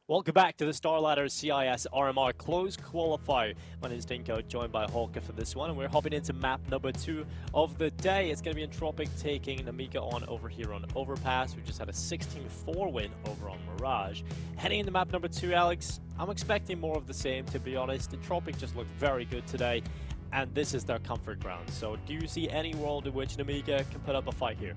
Welcome back to the StarLadder CIS RMR Closed Qualifier. My name is Dinko, joined by Holka for this one, and we're hopping into map number 2 of the day. It's going to be Entropiq taking Nemiga on over here on Overpass. We just had a 16-4 win over on Mirage. Heading into map number 2, Alex, I'm expecting more of the same, to be honest. Entropiq just looked very good today, and this is their comfort ground. So do you see any world in which Nemiga can put up a fight here?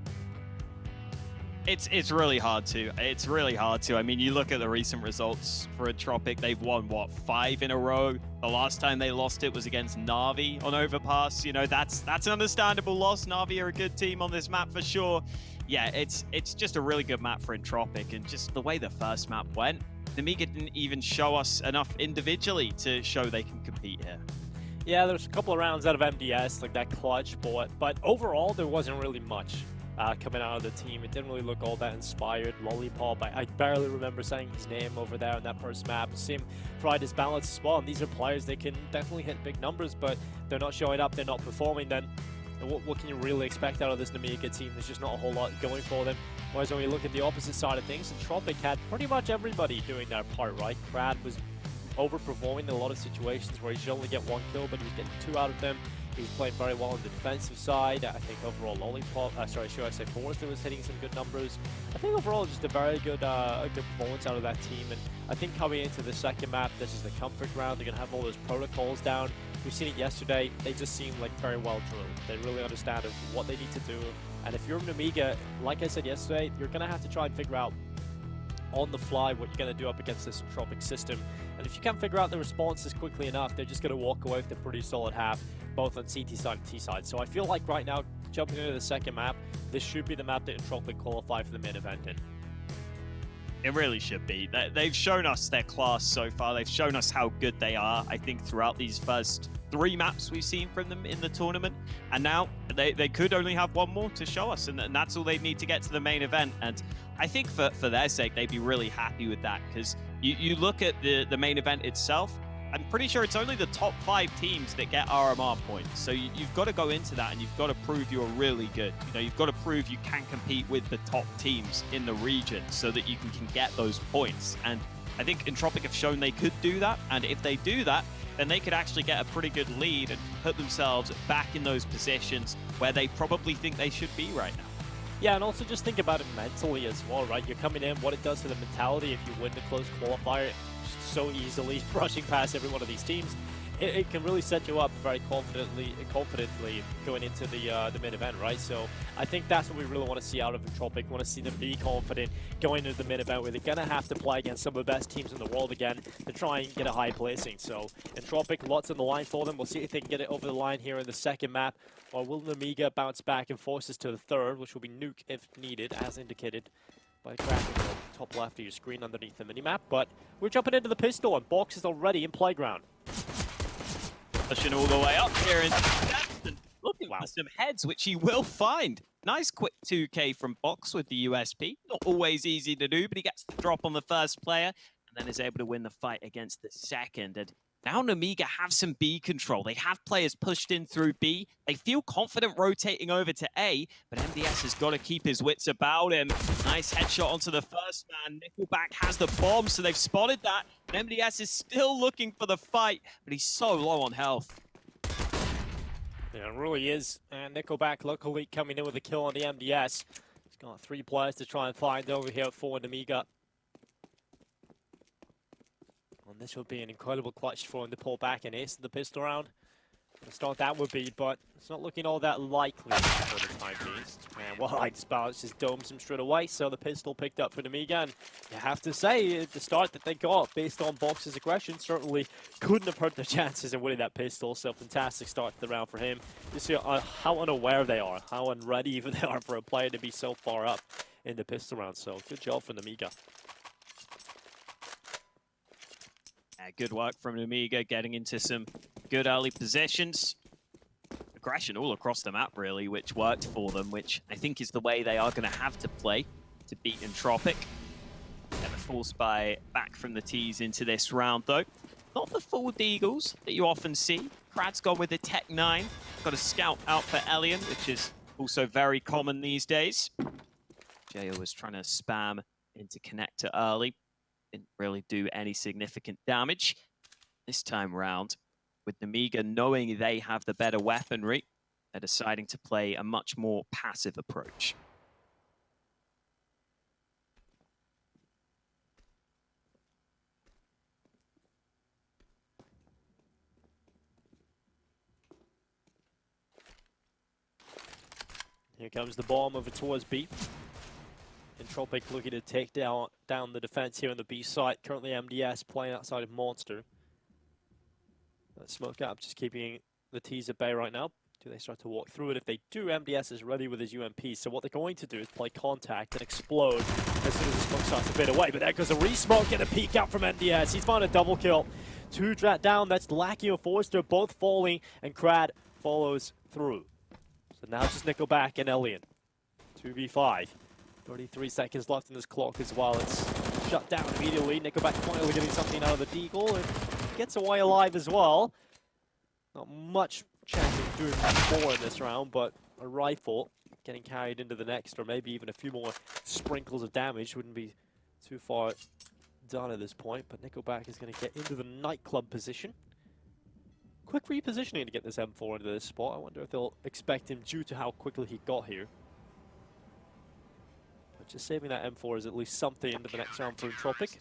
It's really hard to. It's really hard to. I mean, you look at the recent results for Entropiq. They've won, what, 5 in a row? The last time they lost it was against Na'Vi on Overpass. You know, that's an understandable loss. Na'Vi are a good team on this map for sure. Yeah, it's just a really good map for Entropiq, and just the way the first map went, Nemiga didn't even show us enough individually to show they can compete here. Yeah, there's a couple of rounds out of MDS, like that clutch, but overall there wasn't really much coming out of the team. It didn't really look all that inspired. Lollipop, I barely remember saying his name over there on that first map. Same fried his balance as well. And these are players, they can definitely hit big numbers, but they're not showing up, they're not performing. Then what can you really expect out of this Nemiga team? There's just not a whole lot going for them. Whereas when we look at the opposite side of things, Entropiq had pretty much everybody doing their part, right? Crad was overperforming in a lot of situations where he should only get 1 kill, but he was getting 2 out of them. He was playing very well on the defensive side. I think overall Lollipop, Forrester was hitting some good numbers. I think overall just a very good good performance out of that team. And I think coming into the second map, this is the comfort ground. They're going to have all those protocols down. We've seen it yesterday. They just seem like very well drilled. They really understand what they need to do. And if you're Nemiga, like I said yesterday, you're going to have to try and figure out on the fly what you're going to do up against this Entropiq system. And if you can't figure out the responses quickly enough, they're just going to walk away with a pretty solid half, both on CT side and T side. So I feel like right now, jumping into the second map, this should be the map that Entropiq qualify for the main event in. It really should be. They've shown us their class so far. They've shown us how good they are, I think, throughout these first 3 maps we've seen from them in the tournament. And now they could only have 1 more to show us, and that's all they need to get to the main event. And I think for their sake, they'd be really happy with that, because you look at the main event itself, I'm pretty sure it's only the top 5 teams that get RMR points. So you've got to go into that, and you've got to prove you're really good. You know, you've got to prove you can compete with the top teams in the region so that you can get those points. And I think Entropiq have shown they could do that. And if they do that, then they could actually get a pretty good lead and put themselves back in those positions where they probably think they should be right now. Yeah, and also just think about it mentally as well, right? You're coming in, what it does to the mentality if you win the close qualifier so easily, brushing past every one of these teams. It can really set you up very confidently going into the main event, right? So I think that's what we really want to see out of Entropiq. We want to see them be confident going into the main event, where they're going to have to play against some of the best teams in the world again to try and get a high placing. So Entropiq, lots on the line for them. We'll see if they can get it over the line here in the second map, or will Nemiga bounce back and force us to the third, which will be nuke if needed, as indicated by cracking the top left of your screen underneath the minimap. But we're jumping into the pistol, and Box is already in playground. Pushing all the way up here, and Jackson looking for some heads, which he will find. Nice quick 2K from Box with the USP. Not always easy to do, but he gets the drop on the first player, and then is able to win the fight against the second. And now Nemiga have some B control. They have players pushed in through B. They feel confident rotating over to A, but MDS has got to keep his wits about him. Nice headshot onto the first man. Nickelback has the bomb, so they've spotted that. And MDS is still looking for the fight, but he's so low on health. Yeah, it really is. And Nickelback luckily coming in with a kill on the MDS. He's got 3 players to try and find over here for Nemiga. And this would be an incredible clutch for him to pull back and ace the pistol round. I thought that would be, but it's not looking all that likely for the time being. And Wildlight's balance just domes him straight away, so the pistol picked up for Nemiga. And you have to say, the start that they got, based on Box's aggression, certainly couldn't have hurt their chances of winning that pistol. So fantastic start to the round for him. You see how unaware they are, how unready even they are for a player to be so far up in the pistol round. So good job for Nemiga. Good work from Nemiga, getting into some good early positions. Aggression all across the map, really, which worked for them, which I think is the way they are going to have to play to beat Entropiq. Never forced by back from the tees into this round, though. Not the full deagles that you often see. Krad's gone with the Tech 9. Got a scout out for Elian, which is also very common these days. Jo was trying to spam into connector early. didn't really do any significant damage. This time round, with Nemiga knowing they have the better weaponry, they're deciding to play a much more passive approach. Here comes the bomb over towards B. Entropiq looking to take down the defense here on the B site. Currently MDS playing outside of Monster. That smoke up, just keeping the T's at bay right now. Do they start to walk through it? If they do, MDS is ready with his UMP. So what they're going to do is play contact and explode as soon as the smoke starts to fade away. But there goes a re-smoke and a peek out from MDS. He's found a double kill. 2 down, that's Lackey and Forrester both falling, and Krad follows through. So now it's just Nickelback and Elian. 2v5. 33 seconds left in this clock as well. It's shut down immediately. Nickelback finally getting something out of the deagle and gets away alive as well. Not much chance of doing more in this round, but a rifle getting carried into the next, or maybe even a few more sprinkles of damage wouldn't be too far done at this point. But Nickelback is going to get into the nightclub position. Quick repositioning to get this M4 into this spot. I wonder if they'll expect him due to how quickly he got here. But just saving that M4 is at least something into the next round for Entropiq.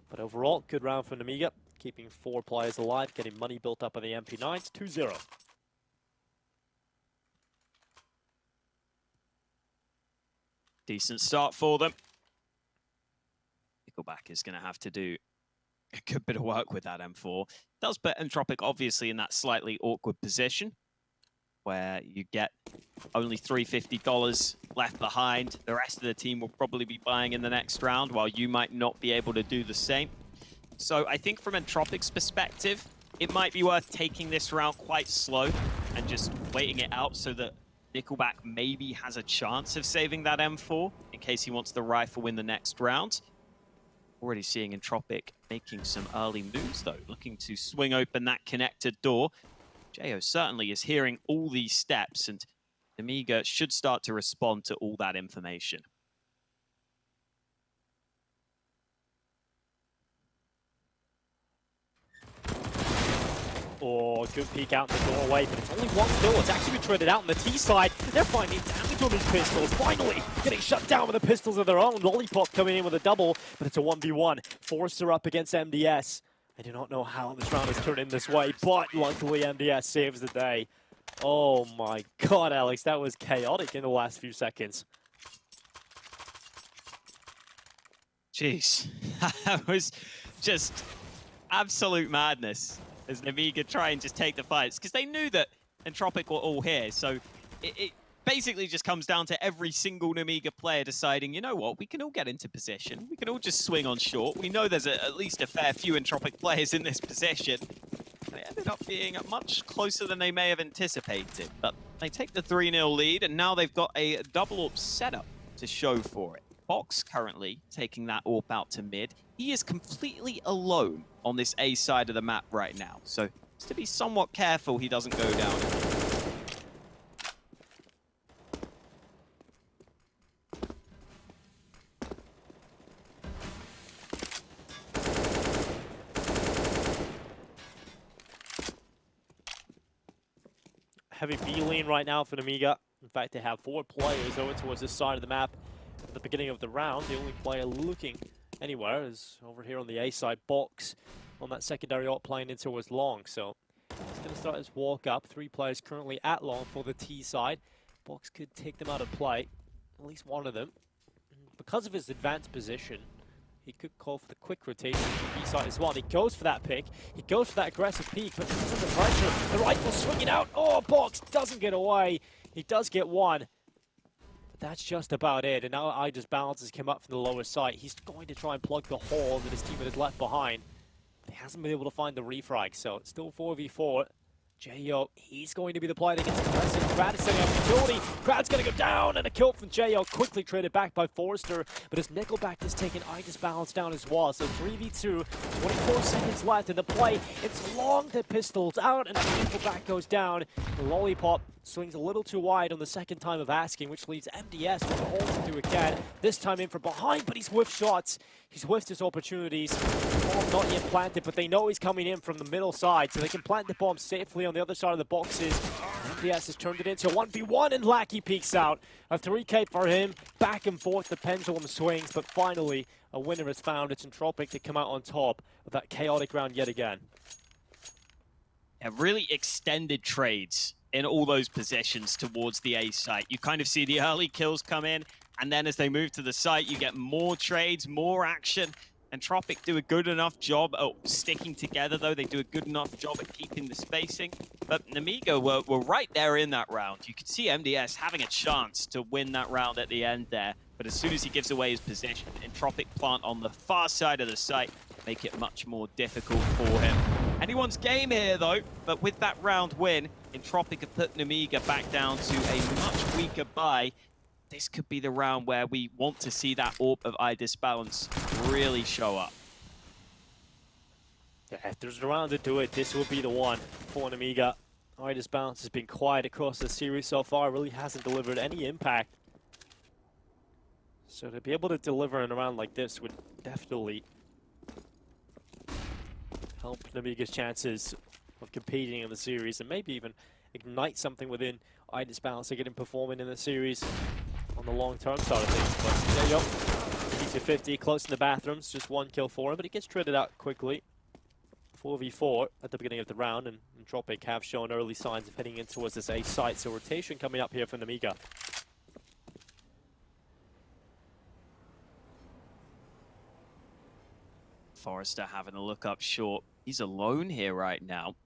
But overall, good round for Nemiga. Keeping 4 players alive, getting money built up on the MP9s, 2-0. Decent start for them. Nickelback is going to have to do a good bit of work with that M4. Does put Entropiq obviously in that slightly awkward position where you get only $350 left behind. The rest of the team will probably be buying in the next round, while you might not be able to do the same. So I think from Entropiq's perspective, it might be worth taking this round quite slow and just waiting it out so that Nickelback maybe has a chance of saving that M4 in case he wants the rifle in the next round. Already seeing Entropiq making some early moves, though, looking to swing open that connected door. Jo certainly is hearing all these steps, and Nemiga should start to respond to all that information. Oh, good peek out in the doorway, but it's only 1 kill. It's actually been traded out on the T side. They're finding damage on these pistols. Finally, getting shut down with the pistols of their own. Lollipop coming in with a double, but it's a 1v1. Forrester up against MDS. I do not know how this round has turned in this way, but luckily MDS saves the day. Oh my god, Alex, that was chaotic in the last few seconds. Jeez, that was just absolute madness as Nemiga try and just take the fights, because they knew that Entropiq were all here. So it basically just comes down to every single Nemiga player deciding, you know what, we can all get into position. We can all just swing on short. We know there's at least a fair few Entropiq players in this position. They ended up being much closer than they may have anticipated. But they take the 3-0 lead, and now they've got a double AWP setup to show for it. Box currently taking that AWP out to mid. He is completely alone on this A side of the map right now. So just to be somewhat careful he doesn't go down. Heavy B lane right now for Nemiga. In fact, they have 4 players over towards this side of the map at the beginning of the round. The only player looking anywhere is over here on the A side. Box on that secondary AWP playing in towards long. So he's going to start his walk up. 3 players currently at long for the T side. Box could take them out of play, at least one of them. Because of his advanced position, he could call for the quick rotation to the B side as well. And he goes for that pick. He goes for that aggressive peek, but he's under pressure. The rifle swinging out. Oh, Box doesn't get away. He does get one. But that's just about it. And now I just balances him up from the lower side. He's going to try and plug the hole that his teammate has left behind. But he hasn't been able to find the refrag, so it's still 4v4. Jo, he's going to be the player that gets aggressive. Krad is setting up utility. Krad's going to go down, and a kill from Jo, quickly traded back by Forrester. But as Nickelback is taken, I just balanced down as well. So 3v2, 24 seconds left in the play. It's long, the pistol's out, and Nickelback goes down. The Lollipop swings a little too wide on the second time of asking, which leaves MDS with the hole to do again. This time in from behind, but he's whiff shots. He's whiffed his opportunities. Bomb not yet planted, but they know he's coming in from the middle side, so they can plant the bomb safely on the other side of the boxes. MDS has turned it into a 1v1, and Lackey peeks out. A 3K for him. Back and forth, the pendulum swings, but finally, a winner is found. It's Entropiq to come out on top of that chaotic round yet again. Yeah, really extended trades in all those positions towards the A site. You kind of see the early kills come in, and then as they move to the site, you get more trades, more action. Entropiq do a good enough job of sticking together, though. They do a good enough job at keeping the spacing. But Nemiga were right there in that round. You could see MDS having a chance to win that round at the end there. But as soon as he gives away his position, Entropiq plant on the far side of the site, make it much more difficult for him. Anyone's game here, though, but with that round win, Entropiq have put Nemiga back down to a much weaker buy. This could be the round where we want to see that Orb of Eye Disbalance really show up. Yeah, if there's a round to do it, this will be the one for Nemiga. Eye Disbalance has been quiet across the series so far, really hasn't delivered any impact. So to be able to deliver in a round like this would definitely help Nemiga's chances of competing in the series and maybe even ignite something within Eye Disbalance to get him performing in the series on the long-term side of things. But there you go. P250 close in the bathrooms, just one kill for him, but he gets traded out quickly. 4v4 at the beginning of the round, and Entropiq have shown early signs of heading in towards this A site, so rotation coming up here for Nemiga. Forrester having a look up short. He's alone here right now.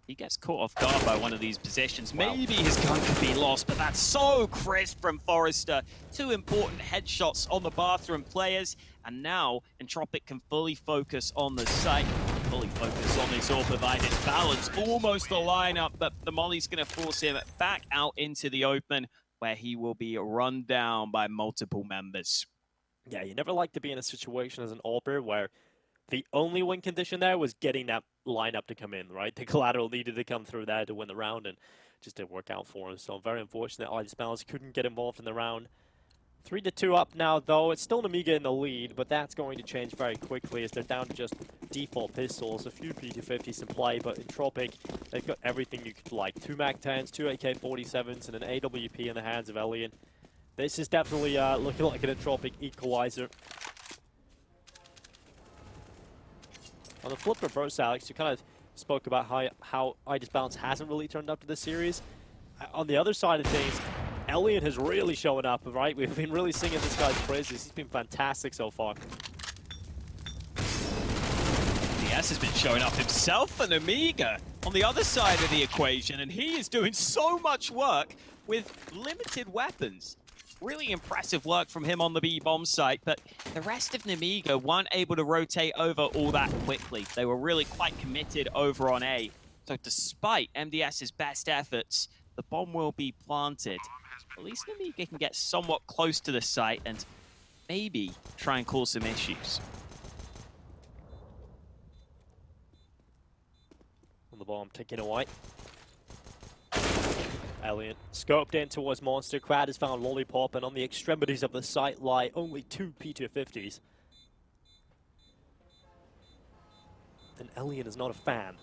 He gets caught off guard by one of these positions. Wow. Maybe his gun could be lost, but that's so crisp from Forrester. Two important headshots on the bathroom players, and now Entropiq can fully focus on the site, fully focus on this Orb of Eye Disbalance. Almost the lineup, but the Molly's going to force him back out into the open, where he will be run down by multiple members. Yeah, you never like to be in a situation as an Orber where the only win condition there was getting that lineup to come in, right? The collateral needed to come through there to win the round, and just didn't work out for him. So very unfortunate. Eye Disbalance couldn't get involved in the round. 3-2 up now, though. It's still Nemiga in the lead, but that's going to change very quickly as they're down to just default pistols. A few P250s in play, but Entropiq, they've got everything you could like. 2 MAC-10s, 2 AK-47s, and an AWP in the hands of Elian. This is definitely looking like an Entropiq equalizer. On the flip reverse, Alex, you kind of spoke about how Eye Disbalance hasn't really turned up to this series. On the other side of things, Elian has really shown up, right? We've been really singing this guy's praises. He's been fantastic so far. DS has been showing up himself for Nemiga on the other side of the equation, and he is doing so much work with limited weapons. Really impressive work from him on the B-bomb site, but the rest of Nemiga weren't able to rotate over all that quickly. They were really quite committed over on A. So despite MDS's best efforts, the bomb will be planted. At least Nemiga can get somewhat close to the site and maybe try and cause some issues. On the bomb, taking away. Elian scoped in towards Monster. Crowd has found Lollipop, and on the extremities of the site lie only 2 P250s. And Elian is not a fan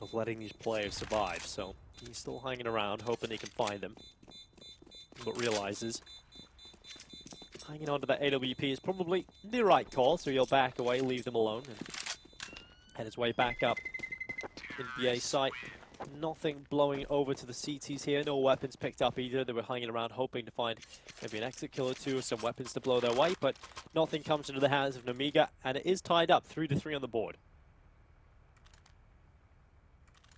of letting these players survive, so he's still hanging around, hoping he can find them. But realizes hanging on to that AWP is probably the right call, so he'll back away, leave them alone, and head his way back up into the A site. Nothing blowing over to the CTs here, no weapons picked up either. They were hanging around hoping to find maybe an exit kill or two or some weapons to blow their way, but nothing comes into the hands of Nemiga, and it is tied up 3-3 on the board.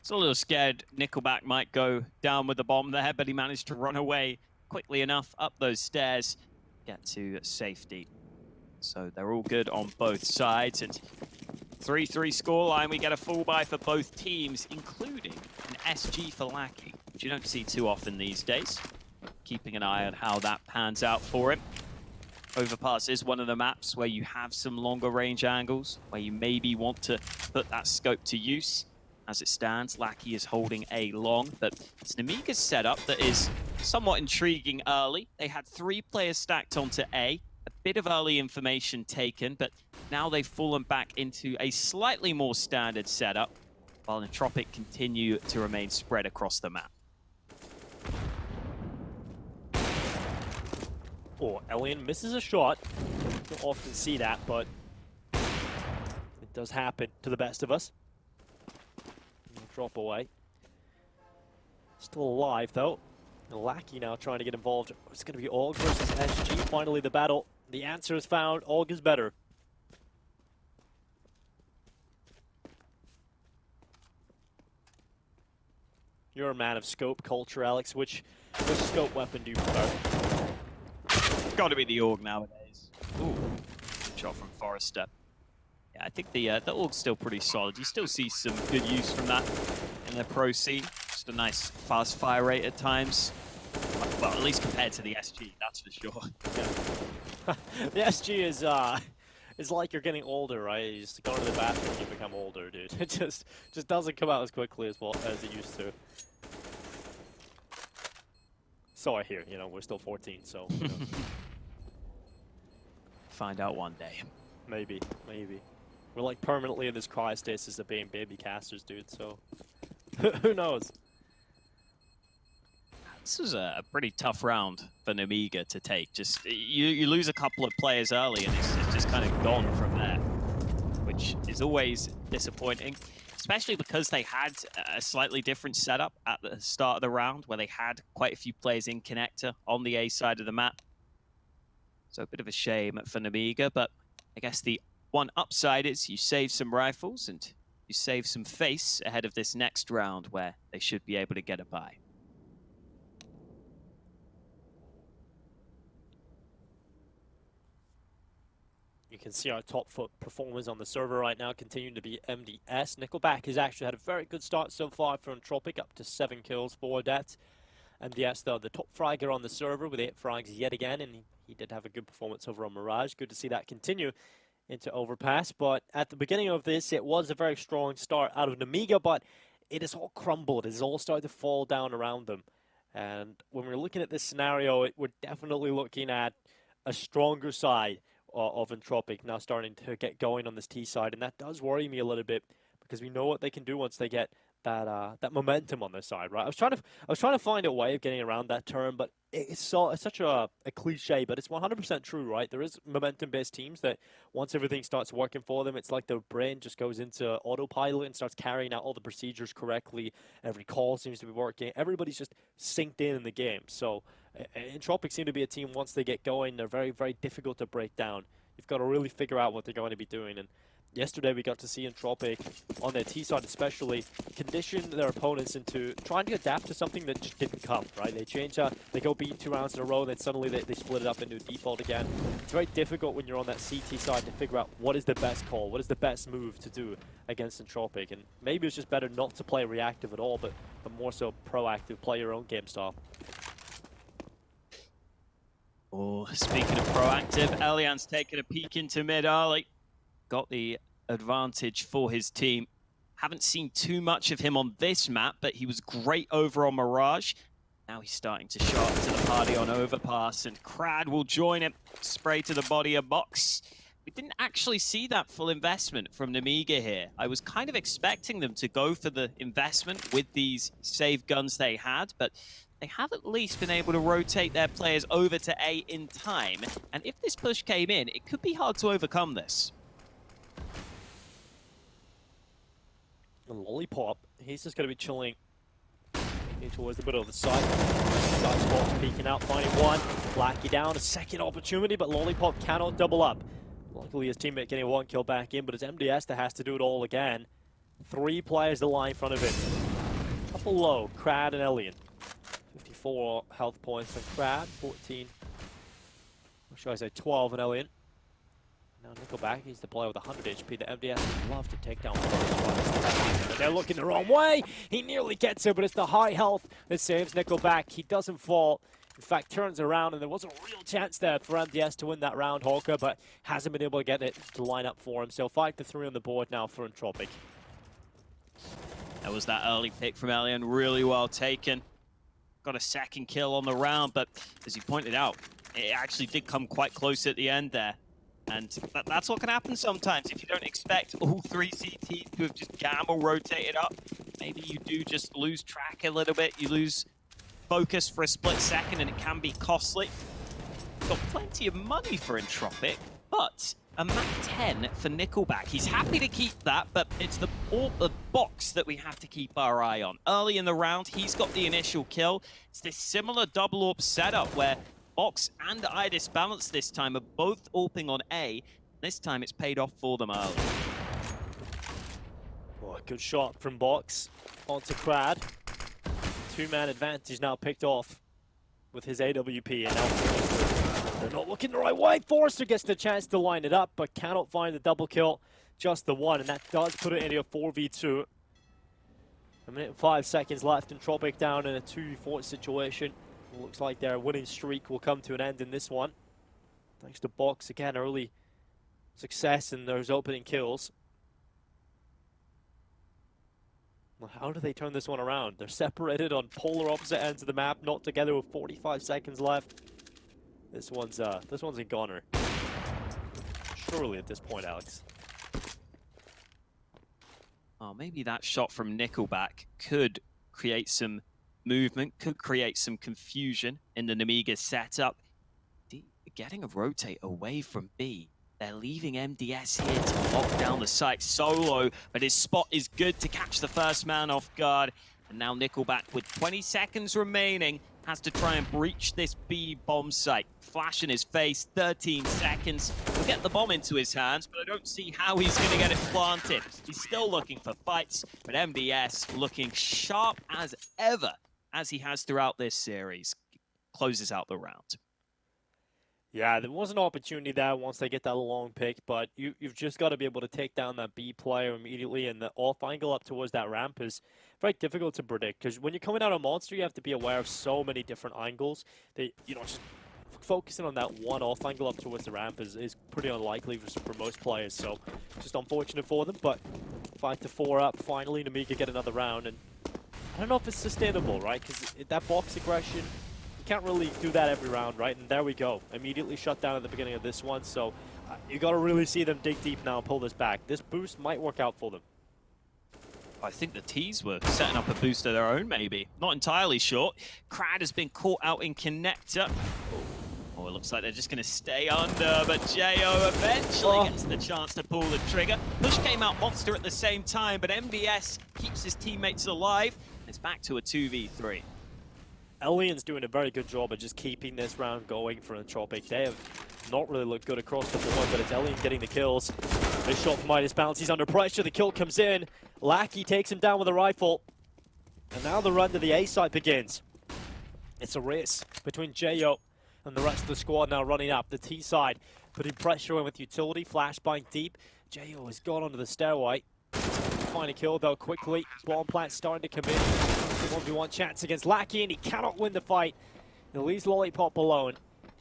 It's a little scared Nickelback might go down with the bomb there, but he managed to run away quickly enough up those stairs, get to safety. So they're all good on both sides, and 3-3 scoreline. We get a full buy for both teams, including an SG for Lackey, which you don't see too often these days. Keeping an eye on how that pans out for him. Overpass is one of the maps where you have some longer range angles, where you maybe want to put that scope to use. As it stands, Lackey is holding A long, but it's Nemiga's setup that is somewhat intriguing early. They had 3 players stacked onto A, a bit of early information taken, but now they've fallen back into a slightly more standard setup, while Entropiq continue to remain spread across the map. Oh, Elian misses a shot. Don't often see that, but it does happen to the best of us. Drop away. Still alive, though. Lackey now trying to get involved. It's going to be Aug versus SG. Finally, the battle. The answer is found. Aug is better. You're a man of scope culture, Alex. Which scope weapon do you prefer? Got to be the Aug nowadays. Ooh, good shot from Forrester. Yeah, I think the Aug's still pretty solid. You still see some good use from that in the Pro C. Just a nice fast fire rate at times. Well, at least compared to the SG, that's for sure. Yeah. The SG is like you're getting older, right? You just go to the bathroom, you become older, dude. It just doesn't come out as quickly as it used to. So I hear, you know, we're still 14, so who knows? Find out one day. Maybe. We're like permanently in this cryostasis of being baby casters, dude, so who knows? This was a pretty tough round for Nemiga to take. Just you lose a couple of players early and it's just kind of gone from there, which is always disappointing, especially because they had a slightly different setup at the start of the round where they had quite a few players in connector on the A side of the map. So a bit of a shame for Nemiga, but I guess the one upside is you save some rifles and you save some face ahead of this next round where they should be able to get a bye. You can see our top foot performers on the server right now continuing to be MDS. Nickelback has actually had a very good start so far for Entropiq, up to 7 kills, 4 deaths. MDS, though, the top fragger on the server with 8 frags yet again, and he did have a good performance over on Mirage. Good to see that continue into Overpass, but at the beginning of this, it was a very strong start out of Nemiga, but it has all crumbled. It has all started to fall down around them. And when we're looking at this scenario, we're definitely looking at a stronger side of Entropiq now starting to get going on this T side, and that does worry me a little bit because we know what they can do once they get that momentum on their side, right? I was trying to find a way of getting around that term, but it's such a cliche, but it's 100% true, right? There is momentum-based teams that once everything starts working for them, it's like their brain just goes into autopilot and starts carrying out all the procedures correctly. Every call seems to be working. Everybody's just synced in the game. So Entropiq seem to be a team, once they get going, they're very, very difficult to break down. You've got to really figure out what they're going to be doing, and yesterday we got to see Entropiq, on their T side especially, condition their opponents into trying to adapt to something that just didn't come, right? They change they go B 2 rounds in a row, then suddenly they split it up into default again. It's very difficult when you're on that CT side to figure out what is the best call, what is the best move to do against Entropiq. And maybe it's just better not to play reactive at all, but more so proactive, play your own game style. Oh, speaking of proactive, Elian's taking a peek into mid early. Got the advantage for his team. Haven't seen too much of him on this map, but he was great over on Mirage. Now he's starting to show up to the party on Overpass, and Crad will join him. Spray to the body of Box. We didn't actually see that full investment from Nemiga here. I was kind of expecting them to go for the investment with these save guns they had, but they have at least been able to rotate their players over to A in time. And if this push came in, it could be hard to overcome this. Lollipop, he's just going to be chilling towards the middle of the site. Side spot's peeking out, finding one. Lackey down, a second opportunity, but Lollipop cannot double up. Luckily his teammate getting 1 kill back in, but it's MDS that has to do it all again. 3 players that lie in front of him. Couple low, Crad and Elian. 54 health points on Crad, 14. Or should I say 12 on Elian. Now Nickelback, he's the player with 100 HP. The MDS would love to take down but they're looking the wrong way. He nearly gets it, but it's the high health that saves Nickelback. He doesn't fall. In fact, turns around, and there was a real chance there for MDS to win that round, Hawker, but hasn't been able to get it to line up for him. So 5-3 on the board now for Entropiq. That was that early pick from Elian, really well taken. Got a second kill on the round, but as you pointed out, it actually did come quite close at the end there. And that's what can happen sometimes if you don't expect all three CTs to have just gamble rotated up. Maybe you do just lose track a little bit. You lose focus for a split second and it can be costly. Got plenty of money for Entropiq, but a Mac 10 for Nickelback. He's happy to keep that, but it's the box that we have to keep our eye on. Early in the round, he's got the initial kill. It's this similar double AWP setup where Box and Idis Balance this time are both AWPing on A. This time it's paid off for them early. Oh, good shot from Box onto Crad. Two-man advantage now picked off with his AWP, and now they're not looking the right way. Forrester gets the chance to line it up, but cannot find the double kill, just the one, and that does put it into a 4v2. A minute and 5 seconds left, Entropiq down in a 2v4 situation. Looks like their winning streak will come to an end in this one. Thanks to Box, again, early success in those opening kills. Well, how do they turn this one around? They're separated on polar opposite ends of the map, not together with 45 seconds left. This one's a goner. Surely at this point, Alex. Oh, maybe that shot from Nickelback could create some movement, could create some confusion in the Nemiga setup. Getting a rotate away from B. They're leaving MDS here to lock down the site solo, but his spot is good to catch the first man off guard. And now Nickelback, with 20 seconds remaining, has to try and breach this B bomb site. Flash in his face, 13 seconds. He'll get the bomb into his hands, but I don't see how he's going to get it planted. He's still looking for fights, but MDS looking sharp as ever, as he has throughout this series. Closes out the round. Yeah, there was an opportunity there once they get that long pick, but you've just got to be able to take down that B player immediately, and the off angle up towards that ramp is very difficult to predict, because when you're coming out of Monster, you have to be aware of so many different angles that, you know, just focusing on that one off angle up towards the ramp is pretty unlikely for most players, so just unfortunate for them, but 5-4 up, finally Nemiga get another round, and I don't know if it's sustainable, right, because that box aggression, you can't really do that every round, right? And there we go. Immediately shut down at the beginning of this one. So you got to really see them dig deep now and pull this back. This boost might work out for them. I think the T's were setting up a boost of their own, maybe. Not entirely sure. Crad has been caught out in connector. Oh, it looks like they're just going to stay under, but Jo eventually gets the chance to pull the trigger. Push came out Monster at the same time, but MBS keeps his teammates alive. It's back to a 2v3. Alien's doing a very good job of just keeping this round going for Entropiq. They have not really looked good across the board, but it's Alien getting the kills. This shot from Midas Bounce, he's under pressure, the kill comes in. Lackey takes him down with a rifle. And now the run to the A site begins. It's a race between Jo and the rest of the squad now running up. The T side putting pressure in with utility, flashbang deep. Jo has gone onto the stairway. Find a kill though quickly. Bomb plant starting to come in. 1v1 chance against Lackey, and he cannot win the fight. He leaves Lollipop alone.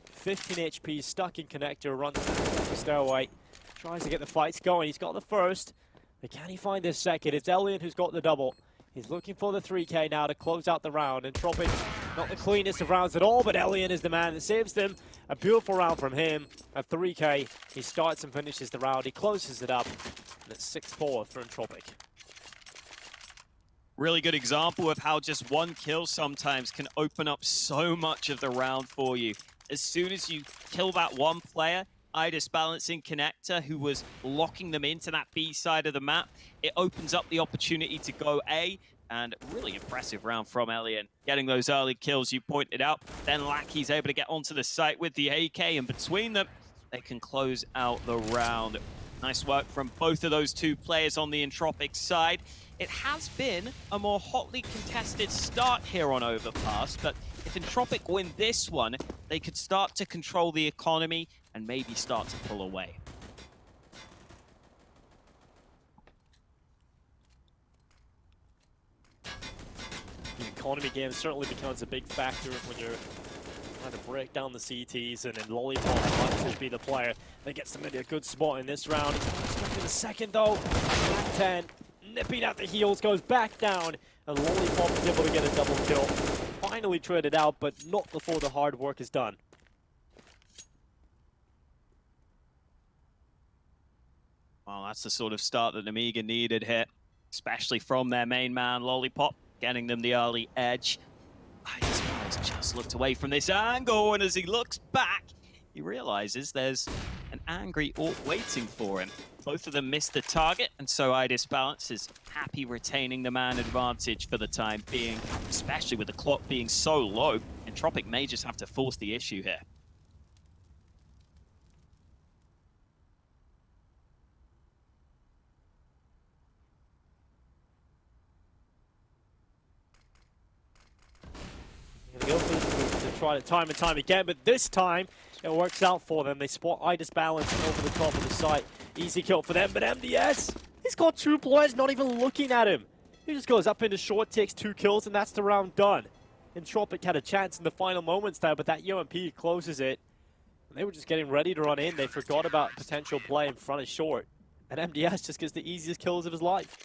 15 HP, stuck in connector, runs to the stairway. Tries to get the fights going. He's got the first. But can he find this second? It's Elian who's got the double. He's looking for the 3K now to close out the round. Entropiq, not the cleanest of rounds at all, but Elian is the man that saves them. A beautiful round from him. At 3K, he starts and finishes the round. He closes it up. And it's 6-4 for Entropiq. Really good example of how just one kill sometimes can open up so much of the round for you. As soon as you kill that one player, Idis balancing connector who was locking them into that B side of the map, it opens up the opportunity to go A, and really impressive round from Elian. Getting those early kills you pointed out, then Lackey's able to get onto the site with the AK, and between them, they can close out the round. Nice work from both of those two players on the Entropiq side. It has been a more hotly contested start here on Overpass, but if Entropiq win this one, they could start to control the economy and maybe start to pull away. The economy game certainly becomes a big factor when you're trying to break down the CTs, and then Lollipop might be the player that gets them into a good spot in this round. Stuck in the second though, Mac 10. Nipping at the heels, goes back down, and Lollipop is able to get a double kill. Finally traded out, but not before the hard work is done. Well, that's the sort of start that Nemiga needed here, especially from their main man, Lollipop, getting them the early edge. He's just looked away from this angle, and as he looks back, he realizes there's an angry Orc waiting for him. Both of them missed the target, and so Balance is happy retaining the man advantage for the time being, especially with the clock being so low. Entropiq may just have to force the issue here. Gonna go for this move to try it time and time again, but this time it works out for them. They spot Balance over the top of the site. Easy kill for them, but MDS, he's got 2 players not even looking at him. He just goes up into short, takes 2 kills, and that's the round done. Entropiq had a chance in the final moments there, but that UMP closes it. And they were just getting ready to run in. They forgot about potential play in front of short. And MDS just gets the easiest kills of his life.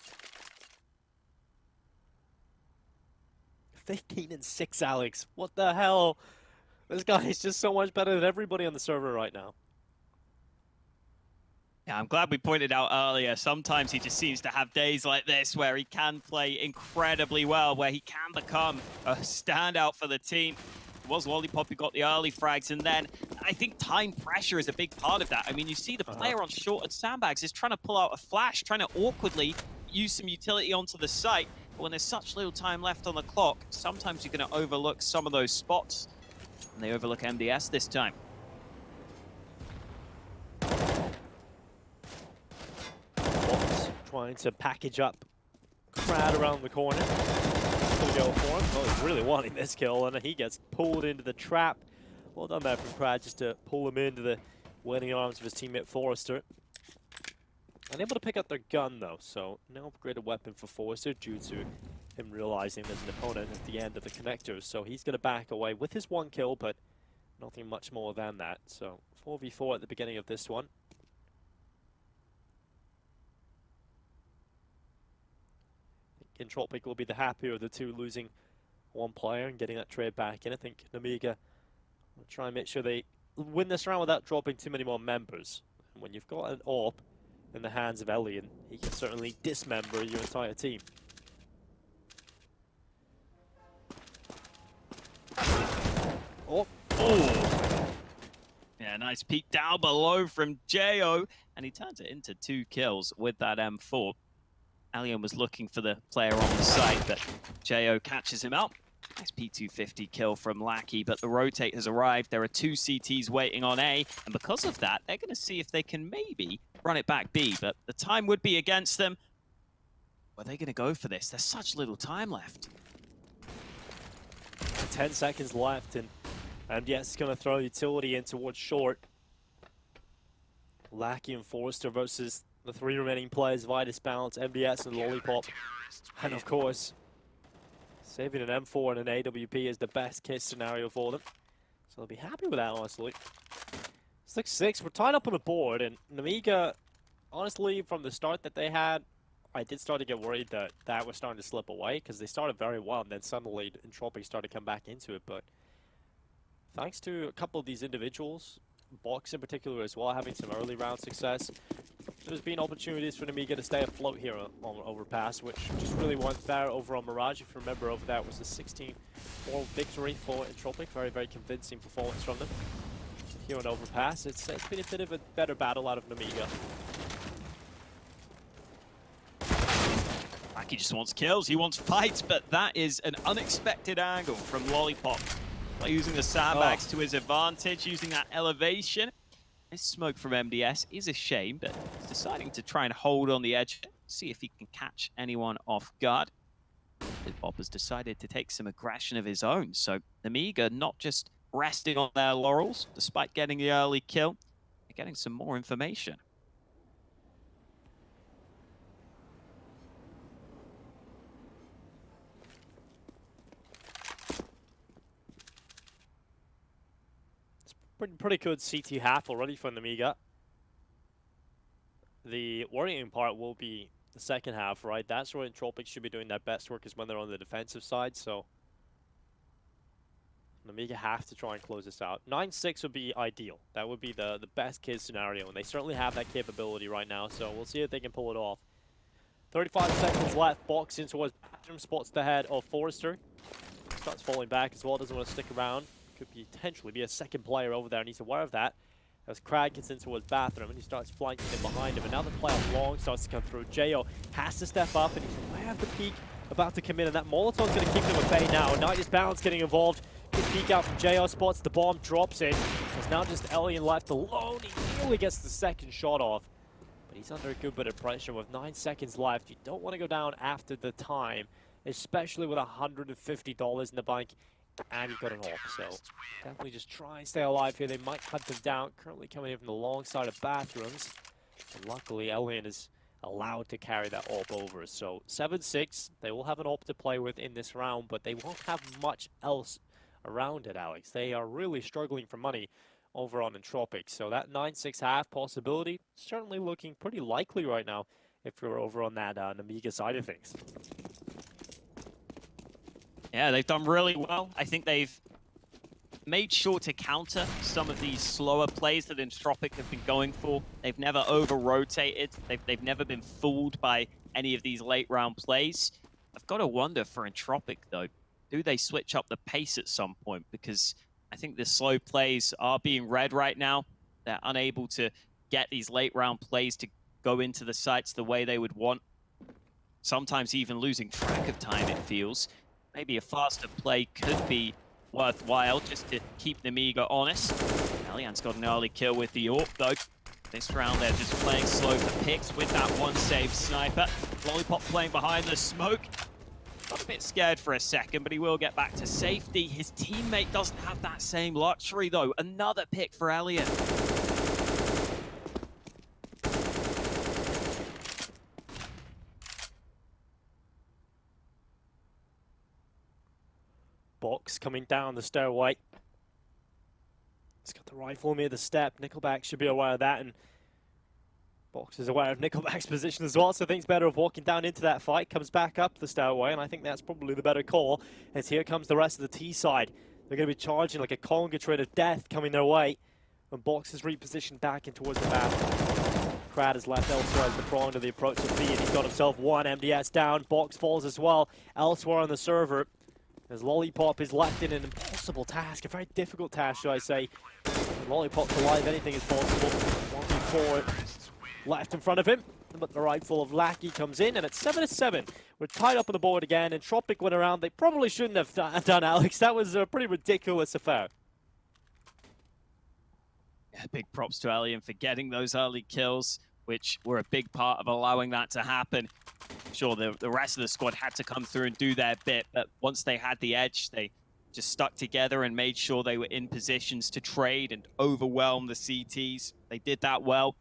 15 and 6, Alex. What the hell? This guy is just so much better than everybody on the server right now. Yeah, I'm glad we pointed out earlier, sometimes he just seems to have days like this where he can play incredibly well, where he can become a standout for the team. It was Lollipop who got the early frags, and then I think time pressure is a big part of that. I mean, you see the player on short at Sandbags is trying to pull out a flash, trying to awkwardly use some utility onto the site, but when there's such little time left on the clock, sometimes you're going to overlook some of those spots, and they overlook MDS this time. Trying to package up Crad around the corner. Gonna go for him. Oh, he's really wanting this kill, and he gets pulled into the trap. Well done there from Crad, just to pull him into the waiting arms of his teammate Forrester. Unable to pick up their gun though, so no upgraded weapon for Forrester due to him realizing there's an opponent at the end of the connectors. So he's gonna back away with his 1 kill, but nothing much more than that. So 4v4 at the beginning of this one. Entropiq will be the happier of the two, losing 1 player and getting that trade back in. I think Nemiga will try and make sure they win this round without dropping too many more members. And when you've got an AWP in the hands of Elian, he can certainly dismember your entire team. Oh! Yeah, nice peek down below from Jo, and he turns it into 2 kills with that M4. Elian was looking for the player on the site, but Jo catches him out. Nice P250 kill from Lackey, but the rotate has arrived. There are 2 CTs waiting on A, and because of that, they're going to see if they can maybe run it back B, but the time would be against them. Are they going to go for this? There's such little time left. 10 seconds left, and MDS is going to throw utility in towards short. Lackey and Forrester versus the 3 remaining players, Balance, MDS, and Lollipop. And of course, saving an M4 and an AWP is the best case scenario for them. So they'll be happy with that, honestly. 6-6, we're tied up on the board, and Nemiga, honestly, from the start that they had, I did start to get worried that that was starting to slip away, because they started very well, and then suddenly Entropiq started to come back into it. But thanks to a couple of these individuals, Box in particular as well, having some early round success, there's been opportunities for Nemiga to stay afloat here on Overpass, which just really weren't there over on Mirage. If you remember, over that was a 16-4 victory for Entropiq. Very, very convincing performance from them. Here on Overpass, it's been a bit of a better battle out of Nemiga. Lackey just wants kills, he wants fights, but that is an unexpected angle from Lollipop. By using the sandbags to his advantage, using that elevation. This smoke from MDS is a shame, but he's deciding to try and hold on the edge, see if he can catch anyone off guard. Bob has decided to take some aggression of his own, so Nemiga not just resting on their laurels, despite getting the early kill, they're getting some more information. Pretty good CT half already for Nemiga. The worrying part will be the second half, right? That's where Entropiq should be doing their best work, is when they're on the defensive side. So Nemiga have to try and close this out. 9-6 would be ideal. That would be the best case scenario, and they certainly have that capability right now, so we'll see if they can pull it off. 35 seconds left. Box in towards bathroom, spots the head of Forrester. Starts falling back as well, doesn't want to stick around. Could potentially be a second player over there, and he's aware of that. As Crag gets in towards bathroom, and he starts flanking in behind him. Another player long starts to come through. Jo has to step up, and he's aware of the peak about to come in, and that Molotov's going to keep him at bay now. Night's Balance getting involved. Good peek out from Jo, spots the bomb, drops in. There's now just Elian left alone. He nearly gets the second shot off. But he's under a good bit of pressure with 9 seconds left. You don't want to go down after the time, especially with $150 in the bank, and you've got an AWP. So definitely just try and stay alive here. They might cut them down. Currently coming in from the long side of bathrooms. And luckily, Elian is allowed to carry that AWP over. So 7-6, they will have an AWP to play with in this round, but they won't have much else around it, Alex. They are really struggling for money over on Entropiq. So that 9-6 half possibility certainly looking pretty likely right now if you're over on that Nemiga side of things. Yeah, they've done really well. I think they've made sure to counter some of these slower plays that Entropiq have been going for. They've never over-rotated. They've never been fooled by any of these late-round plays. I've got to wonder for Entropiq, though, do they switch up the pace at some point? Because I think the slow plays are being read right now. They're unable to get these late-round plays to go into the sites the way they would want. Sometimes even losing track of time, it feels. Maybe a faster play could be worthwhile just to keep Nemiga honest. Elian's got an early kill with the AWP, though. This round, they're just playing slow for picks with that one save sniper. Lollipop playing behind the smoke. Got a bit scared for a second, but he will get back to safety. His teammate doesn't have that same luxury, though. Another pick for Elian. Box coming down the stairway. He's got the rifle near the step. Nickelback should be aware of that, and Box is aware of Nickelback's position as well, so thinks better of walking down into that fight. Comes back up the stairway, and I think that's probably the better call, as here comes the rest of the T side. They're going to be charging like a Conga train of death coming their way, and Box is repositioned back in towards the map. Crad is left elsewhere as the prong to the approach of B, and he's got himself one MDS down. Box falls as well elsewhere on the server, as Lollipop is left in an impossible task, a very difficult task, should I say. And Lollipop's alive, anything is possible. 1v4 left in front of him, but the rifle of Lackey comes in, and it's 7-7. We're tied up on the board again, and Entropiq went around. They probably shouldn't have done, Alex. That was a pretty ridiculous affair. Yeah, big props to Elian for getting those early kills, which were a big part of allowing that to happen. Sure, the rest of the squad had to come through and do their bit, but once they had the edge, they just stuck together and made sure they were in positions to trade and overwhelm the CTs. They did that well.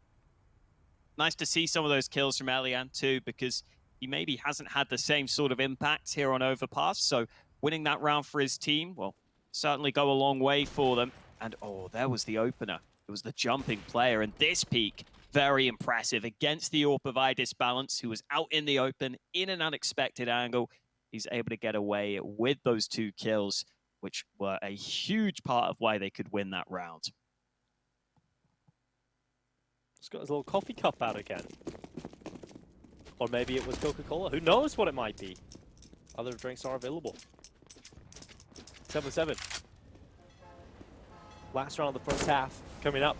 Nice to see some of those kills from Elian too, because he maybe hasn't had the same sort of impact here on Overpass, so winning that round for his team will certainly go a long way for them. And oh, there was the opener. It was the jumping player, and this peak, very impressive against the AWP of Idis Balance, who was out in the open in an unexpected angle. He's able to get away with those 2 kills, which were a huge part of why they could win that round. He's got his little coffee cup out again. Or maybe it was Coca-Cola. Who knows what it might be? Other drinks are available. 7-7. Last round of the first half coming up.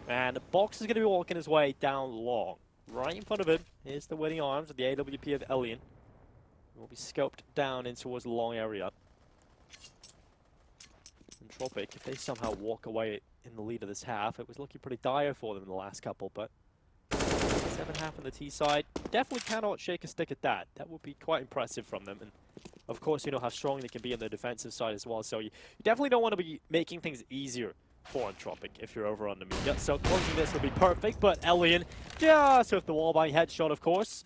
And Box is going to be walking his way down long. Right in front of him is the waiting arms of the AWP of Elian. Will be scoped down in towards the long area. Entropiq, if they somehow walk away in the lead of this half, it was looking pretty dire for them in the last couple, but 7.5 on the T side, definitely cannot shake a stick at that. That would be quite impressive from them, and of course you know how strong they can be on the defensive side as well, so you definitely don't want to be making things easier for Entropiq if you're over on Nemiga. So closing this will be perfect, but Elian just with the wall-bang headshot, of course.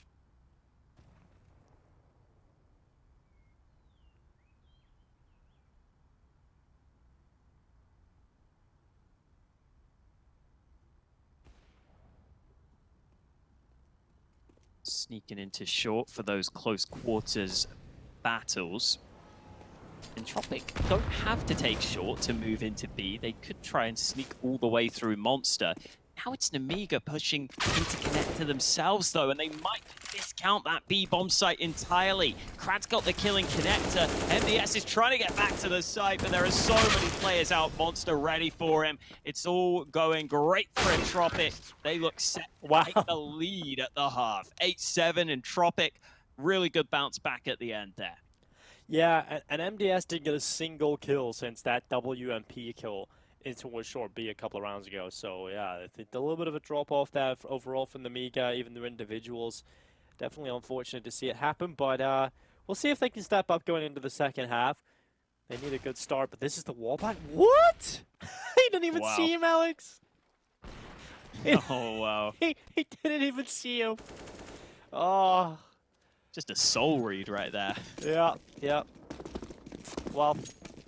Sneaking into short for those close quarters battles. Entropiq don't have to take short to move into B. They could try and sneak all the way through Monster. Now it's Nemiga pushing into connector themselves, though, and they might discount that B bomb site entirely. Krad's got the killing connector. MDS is trying to get back to the site, but there are so many players out. Monster ready for him. It's all going great for Entropiq. They look set to take the lead at the half. 8-7, Entropiq. Really good bounce back at the end there. Yeah, and MDS didn't get a single kill since that WMP kill into a short B a couple of rounds ago. So yeah, I think a little bit of a drop off there overall from the Nemiga, even their individuals. Definitely unfortunate to see it happen, but we'll see if they can step up going into the second half. They need a good start, but this is the wallbang. What? He didn't even see him, Alex. Oh, wow. He didn't even see him. Oh. Just a soul read right there. Yeah. Well,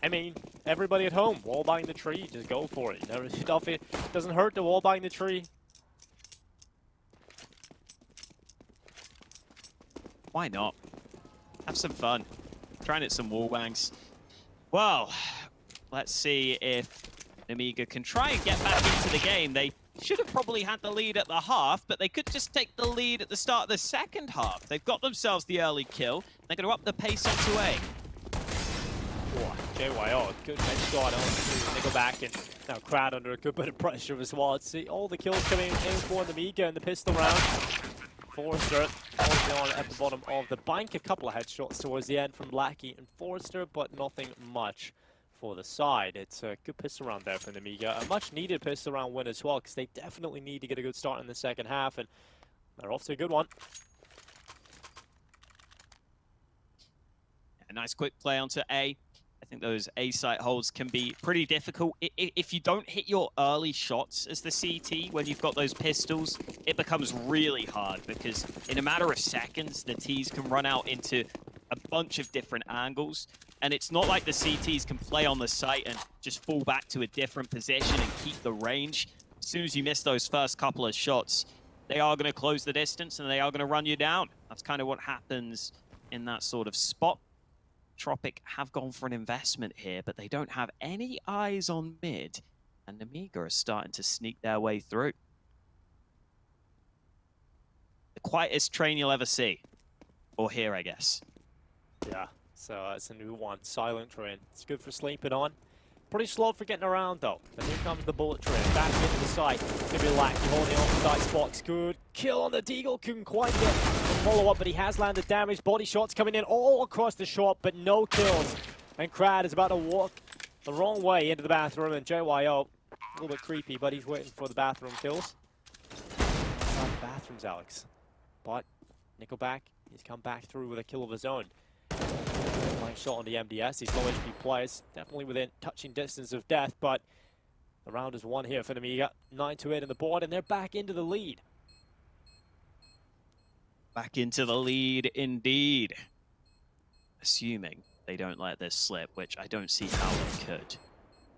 I mean, everybody at home, wallbang the tree, just go for it. Never stuff it. Doesn't hurt to wallbang the tree. Why not? Have some fun. Trying at some wallbangs. Well, let's see if Nemiga can try and get back into the game. They should have probably had the lead at the half, but they could just take the lead at the start of the second half. They've got themselves the early kill. They're going to up the pace onto A. Oh, JYO, good headshot on. They go back and now Krad under a good bit of pressure as well. See all the kills coming in for Nemiga in the pistol round. Forrester holding on at the bottom of the bank. A couple of headshots towards the end from Lackey and Forrester, but nothing much for the side. It's a good pistol round there for Nemiga. A much needed pistol round win as well, because they definitely need to get a good start in the second half, and they're off to a good one. A nice quick play onto A. I think those A site holds can be pretty difficult. If you don't hit your early shots as the CT when you've got those pistols, it becomes really hard, because in a matter of seconds, the Ts can run out into a bunch of different angles. And it's not like the CTs can play on the site and just fall back to a different position and keep the range. As soon as you miss those first couple of shots, they are going to close the distance and they are going to run you down. That's kind of what happens in that sort of spot. Entropiq have gone for an investment here, but they don't have any eyes on mid, and Nemiga are starting to sneak their way through. The quietest train you'll ever see. Or hear, I guess. Yeah, so it's a new one, silent train. It's good for sleeping on. Pretty slow for getting around though. And here comes the bullet train, back into the site. Gonna be Lackey holding on to Dice Box. Good kill on the Deagle, couldn't quite get the follow up, but he has landed damage. Body shots coming in all across the shot, but no kills. And Krad is about to walk the wrong way into the bathroom, and JYO, a little bit creepy, but he's waiting for the bathroom kills. Inside the bathrooms, Alex. But Nickelback, he's come back through with a kill of his own. Nice shot on the MDS. These low HP players definitely within touching distance of death, but the round is won here for Nemiga. 9-8 on the board, and they're back into the lead. Back into the lead, indeed. Assuming they don't let this slip, which I don't see how they could.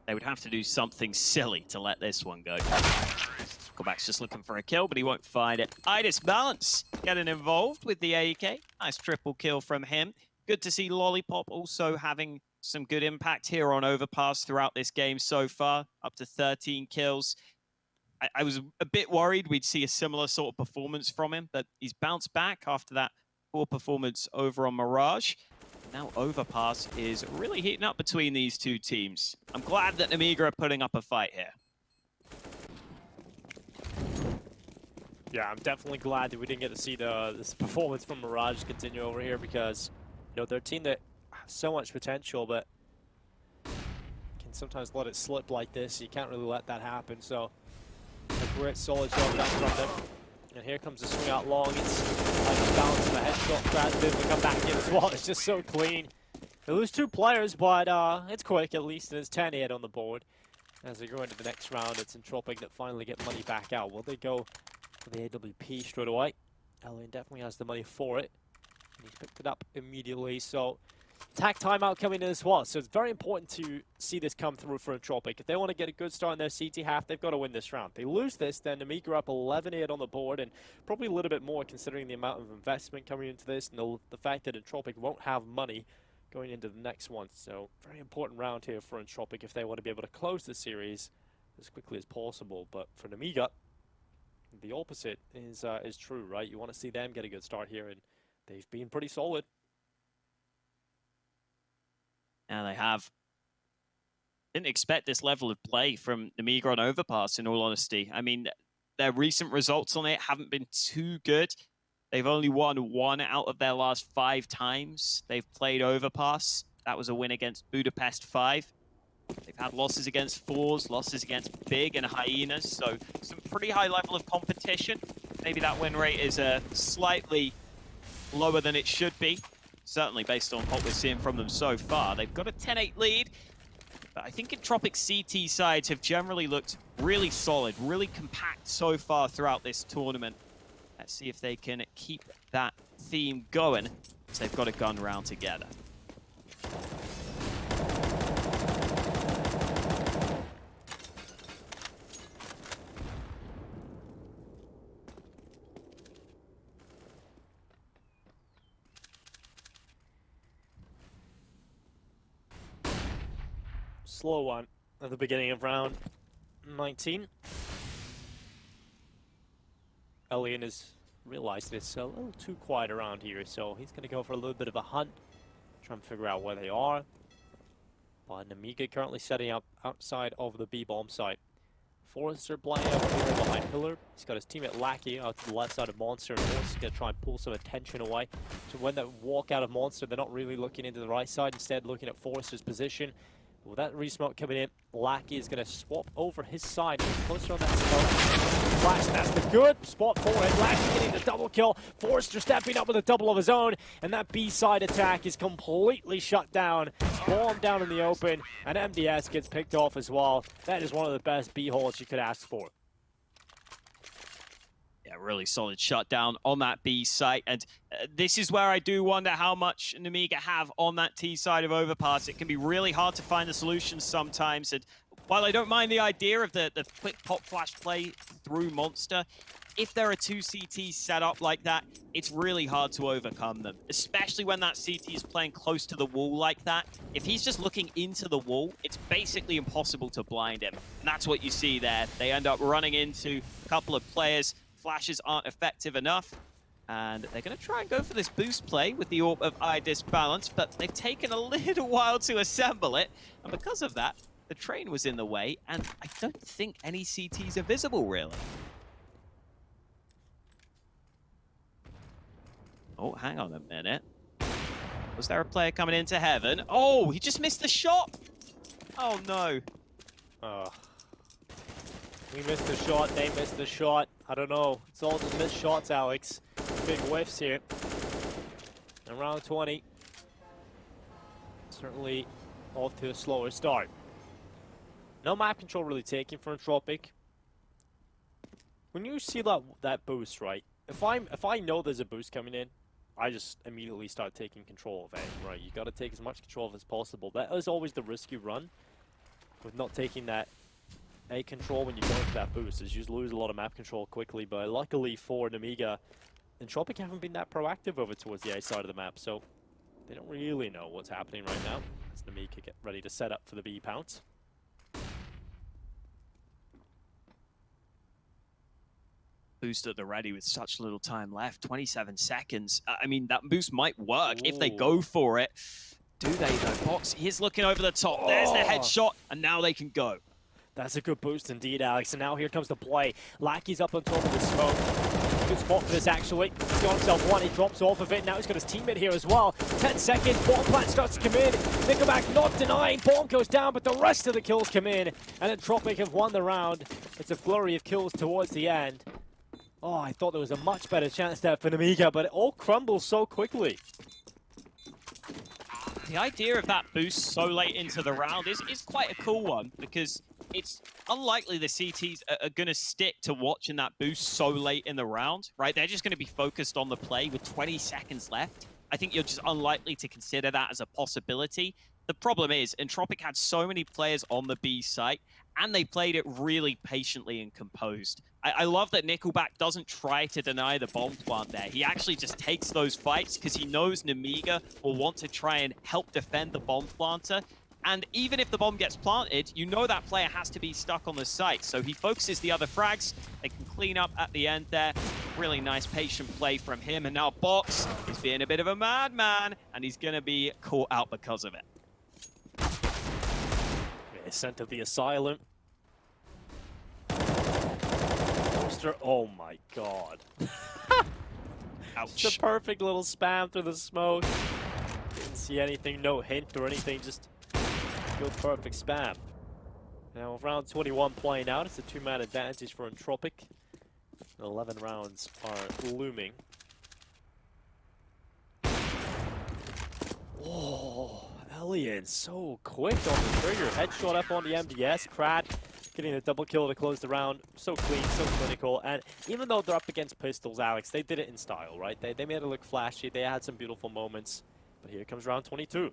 They would have to do something silly to let this one go. Nickelback's just looking for a kill, but he won't find it. Idis Balance getting involved with the AK. Nice triple kill from him. Good to see Lollipop also having some good impact here on Overpass throughout this game so far, up to 13 kills. I was a bit worried we'd see a similar sort of performance from him, but he's bounced back after that poor performance over on Mirage. Now Overpass is really heating up between these two teams. I'm glad that Nemiga are putting up a fight here. Yeah, I'm definitely glad that we didn't get to see this performance from Mirage continue over here, because you know, they're a team that has so much potential, but can sometimes let it slip like this. You can't really let that happen, so a great solid job done from them. And here comes the swing out long. It's like a bounce and a headshot. Krad's able to come back in as well. It's just so clean. They lose two players, but it's quick at least, and it's 10-8 on the board. As they go into the next round, it's Entropiq that finally get money back out. Will they go for the AWP straight away? Elian definitely has the money for it. And he's picked it up immediately, so attack timeout coming in as well. So it's very important to see this come through for Entropiq. If they want to get a good start in their CT half, they've got to win this round. They lose this, then Nemiga up 11-8 on the board, and probably a little bit more considering the amount of investment coming into this and the fact that Entropiq won't have money going into the next one. So very important round here for Entropiq if they want to be able to close the series as quickly as possible. But for Nemiga, the opposite is true, right? You want to see them get a good start here, and they've been pretty solid. And they have. Didn't expect this level of play from Nemiga on Overpass, in all honesty. I mean, their recent results on it haven't been too good. They've only won 1 out of their last 5 times they've played Overpass. That was a win against Budapest 5. They've had losses against Fours, losses against Big and Hyenas, so some pretty high level of competition. Maybe that win rate is slightly lower than it should be, certainly based on what we're seeing from them so far. They've got a 10-8 lead, but I think Entropiq's CT sides have generally looked really solid, really compact so far throughout this tournament. Let's see if they can keep that theme going, as they've got a gun round together. Slow one at the beginning of round 19. Elian has realized it's a little too quiet around here, so he's going to go for a little bit of a hunt, try and figure out where they are. But Nemiga currently setting up outside of the B-bomb site. Forrester playing over here behind Pillar. He's got his teammate Lackey out to the left side of Monster, and Forrester's going to try and pull some attention away. So when they walk out of Monster, they're not really looking into the right side, instead looking at Forrester's position. With that resmoke coming in, Lackey is going to swap over his side. Closer on that smoke. Flash, that's the good spot for it. Lackey getting the double kill. Forrester stepping up with a double of his own. And that B-side attack is completely shut down. Bomb down in the open. And MDS gets picked off as well. That is one of the best B-holes you could ask for. Yeah, really solid shutdown on that B site. And this is where I do wonder how much Nemiga have on that T side of Overpass. It can be really hard to find the solutions sometimes. And while I don't mind the idea of the quick pop flash play through Monster, if there are 2 CTs set up like that, it's really hard to overcome them, especially when that CT is playing close to the wall like that. If he's just looking into the wall, it's basically impossible to blind him. And that's what you see there. They end up running into a couple of players. Flashes aren't effective enough, and they're going to try and go for this boost play with the Orb of Eye Disbalance, but they've taken a little while to assemble it, and because of that, the train was in the way, and I don't think any CTs are visible, really. Oh, hang on a minute. Was there a player coming into heaven? Oh, he just missed the shot! Oh, no. We missed the shot, they missed the shot. I don't know. It's all just missed shots, Alex. Big whiffs here. And round 20. Certainly off to a slower start. No map control really taken for Entropiq. When you see that boost, right? If I know there's a boost coming in, I just immediately start taking control of it, right? You got to take as much control as possible. That is always the risk you run with not taking that A control when you go into that boost, is you just lose a lot of map control quickly. But luckily for Nemiga, Entropiq haven't been that proactive over towards the A side of the map, so they don't really know what's happening right now as Nemiga get ready to set up for the B pounce. Boost at the ready with such little time left, 27 seconds. I mean, that boost might work if they go for it. Do they though? Box, he's looking over the top. There's the headshot, and now they can go. That's a good boost indeed, Alex. And now here comes the play. Lackey's up on top of the smoke. Good spot for this, actually. He's got himself one. He drops off of it. Now he's got his teammate here as well. 10 seconds. Bomb plant starts to come in. Nickelback not denying. Bomb goes down, but the rest of the kills come in. And Entropiq have won the round. It's a flurry of kills towards the end. Oh, I thought there was a much better chance there for Nemiga, but it all crumbles so quickly. The idea of that boost so late into the round is quite a cool one, because it's unlikely the CTs are going to stick to watching that boost so late in the round, right? They're just going to be focused on the play with 20 seconds left. I think you're just unlikely to consider that as a possibility. The problem is, Entropiq had so many players on the B site, and they played it really patiently and composed. I love that Nickelback doesn't try to deny the bomb plant there. He actually just takes those fights because he knows Nemiga will want to try and help defend the bomb planter. And even if the bomb gets planted, you know that player has to be stuck on the site. So he focuses the other frags. They can clean up at the end there. Really nice patient play from him. And now Box is being a bit of a madman, and he's going to be caught out because of it. Sent to the asylum. Oh my god. Ouch. Just a perfect little spam through the smoke. Didn't see anything, no hint or anything, just good perfect spam. Now round 21 playing out, it's a 2-man advantage for Entropiq. 11 rounds are looming. Oh, Alien so quick on the trigger. Headshot up on the MDS. Krad getting a double kill to close the round. So clean, so clinical. And even though they're up against pistols, Alex, they did it in style, right? They made it look flashy. They had some beautiful moments. But here comes round 22.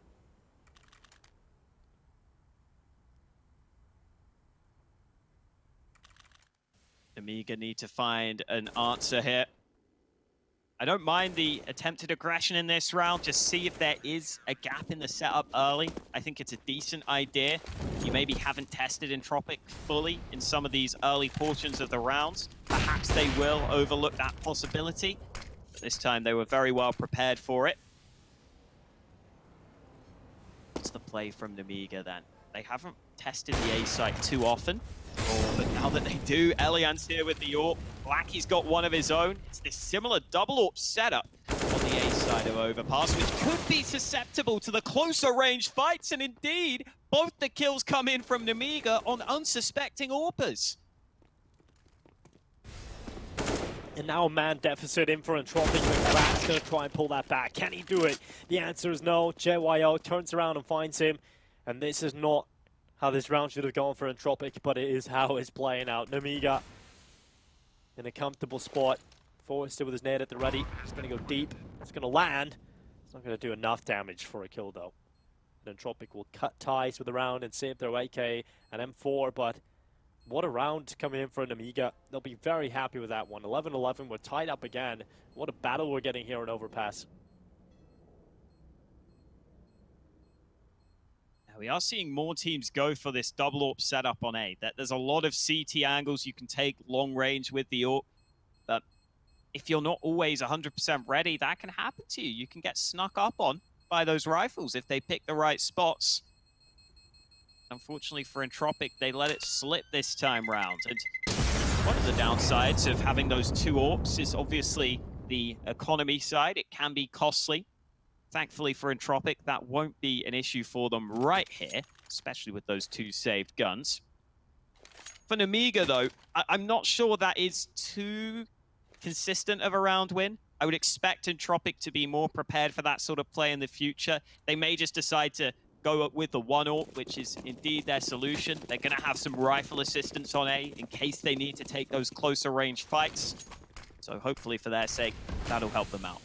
Nemiga need to find an answer here. I don't mind the attempted aggression in this round. Just see if there is a gap in the setup early. I think it's a decent idea. You maybe haven't tested Entropiq fully in some of these early portions of the rounds. Perhaps they will overlook that possibility. But this time they were very well prepared for it. What's the play from Nemiga then? They haven't tested the A site too often. But now that they do, Elian's here with the AWP. Blacky's got one of his own. It's this similar double AWP setup on the A side of Overpass, which could be susceptible to the closer range fights. And indeed, both the kills come in from Nemiga on unsuspecting AWPers. And now a man deficit in for Entropiq. Krad's going to try and pull that back. Can he do it? The answer is no. JYO turns around and finds him. And this is not how this round should have gone for Entropiq, but it is how it's playing out. Nemiga in a comfortable spot. Forrester with his nade at the ready. He's going to go deep. It's going to land. It's not going to do enough damage for a kill, though. And Entropiq will cut ties with the round and save their AK and M4, but what a round coming in for Nemiga. They'll be very happy with that one. 11-11, we're tied up again. What a battle we're getting here in Overpass. We are seeing more teams go for this double AWP setup on A. There's a lot of CT angles you can take long range with the AWP, but if you're not always 100% ready, that can happen to you. You can get snuck up on by those rifles if they pick the right spots. Unfortunately for Entropiq, they let it slip this time round. And one of the downsides of having those two AWPs is obviously the economy side. It can be costly. Thankfully for Entropiq, that won't be an issue for them right here, especially with those two saved guns. For Nemiga, though, I'm not sure that is too consistent of a round win. I would expect Entropiq to be more prepared for that sort of play in the future. They may just decide to go up with the one AWP, which is indeed their solution. They're going to have some rifle assistance on A in case they need to take those closer range fights. So hopefully for their sake, that'll help them out.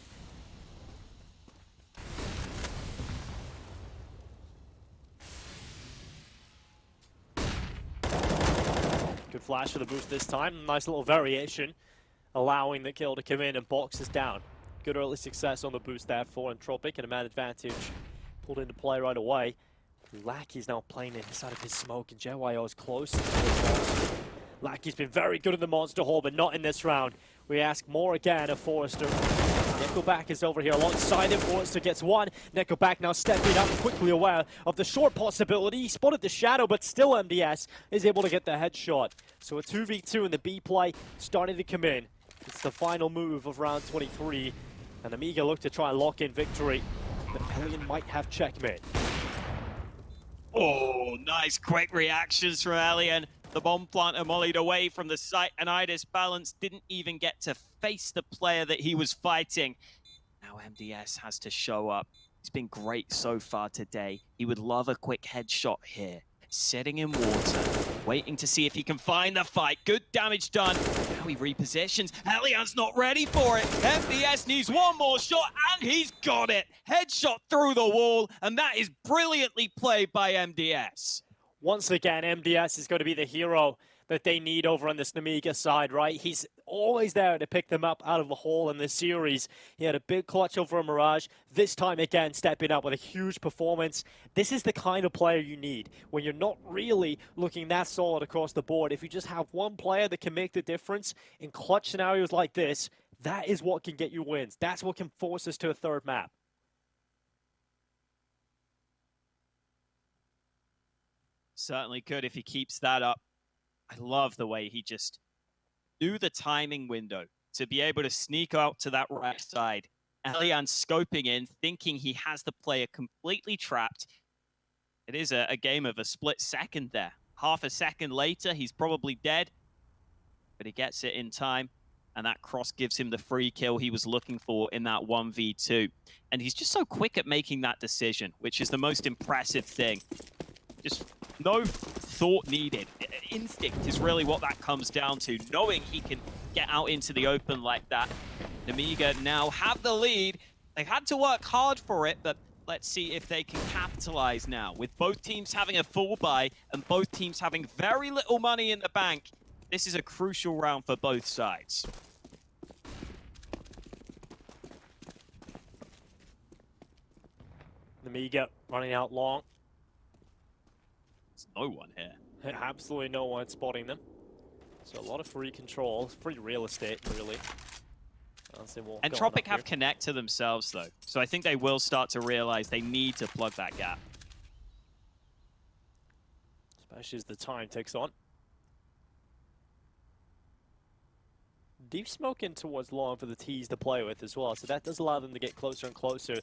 Good flash for the boost this time. Nice little variation, allowing the kill to come in and Box is down. Good early success on the boost there for Entropiq, and a man advantage pulled into play right away. Lackey's now playing inside of his smoke, and JYO is close. Lackey's been very good in the monster hole, but not in this round. We ask more again of Forrester. Nickelback is over here alongside him. Forrester gets one. Nickelback now stepping up, quickly aware of the short possibility. He spotted the shadow, but still MDS is able to get the headshot. So a 2v2 in the B play starting to come in. It's the final move of round 23. And Nemiga look to try and lock in victory. But Alien might have checkmate. Oh, nice quick reactions from Alien. The bomb planter mollied away from the site, and Idis Balance didn't even get to face the player that he was fighting. Now MDS has to show up. He's been great so far today. He would love a quick headshot here. sitting in water, waiting to see if he can find the fight. Good damage done. Now he repositions. Elian's not ready for it. MDS needs one more shot, and he's got it. Headshot through the wall, and that is brilliantly played by MDS. Once again, MDS is going to be the hero that they need over on this Nemiga side, right? He's always there to pick them up out of the hole in this series. He had a big clutch over a Mirage. This time again, stepping up with a huge performance. This is the kind of player you need when you're not really looking that solid across the board. If you just have one player that can make the difference in clutch scenarios like this, that is what can get you wins. That's what can force us to a third map. Certainly could if he keeps that up. I love the way he just knew the timing window to be able to sneak out to that right side. Elian scoping in, thinking he has the player completely trapped. It is a game of a split second there. Half a second later, he's probably dead, but he gets it in time, and that cross gives him the free kill he was looking for in that 1v2. And he's just so quick at making that decision, which is the most impressive thing. Just no thought needed. Instinct is really what that comes down to, knowing he can get out into the open like that. Nemiga now have the lead. They've had to work hard for it, but let's see if they can capitalize now. With both teams having a full buy and both teams having very little money in the bank, this is a crucial round for both sides. Nemiga running out long. No one here. Absolutely no one spotting them. So a lot of free control, free real estate, really. Entropiq have connect to themselves, though. So I think they will start to realize they need to plug that gap. Especially as the time ticks on. Deep smoke in towards long for the T's to play with as well, so that does allow them to get closer and closer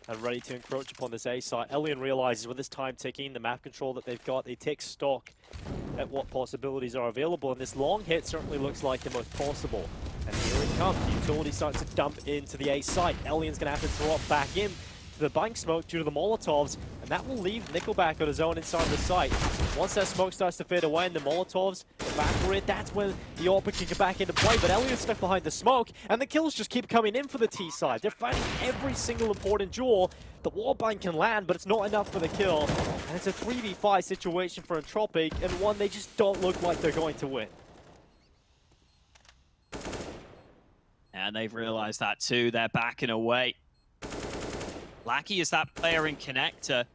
and ready to encroach upon this A site. Elian realizes with this time ticking, the map control that they've got, they take stock at what possibilities are available, and this long hit certainly looks like the most possible. And here it comes, the utility starts to dump into the A site. Elian's going to have to drop back in to the bank smoke due to the Molotovs, and that will leave Nickelback on his own inside the site. Once that smoke starts to fade away and the Molotovs evaporate, that's when the AWP can get back into play, but Elian's stuck behind the smoke, and the kills just keep coming in for the T side. They're fighting every single important duel. The wallbang can land, but it's not enough for the kill, and it's a 3v5 situation for Entropiq, and one they just don't look like they're going to win. And they've realized that too. They're backing away. Lackey is that player in connector,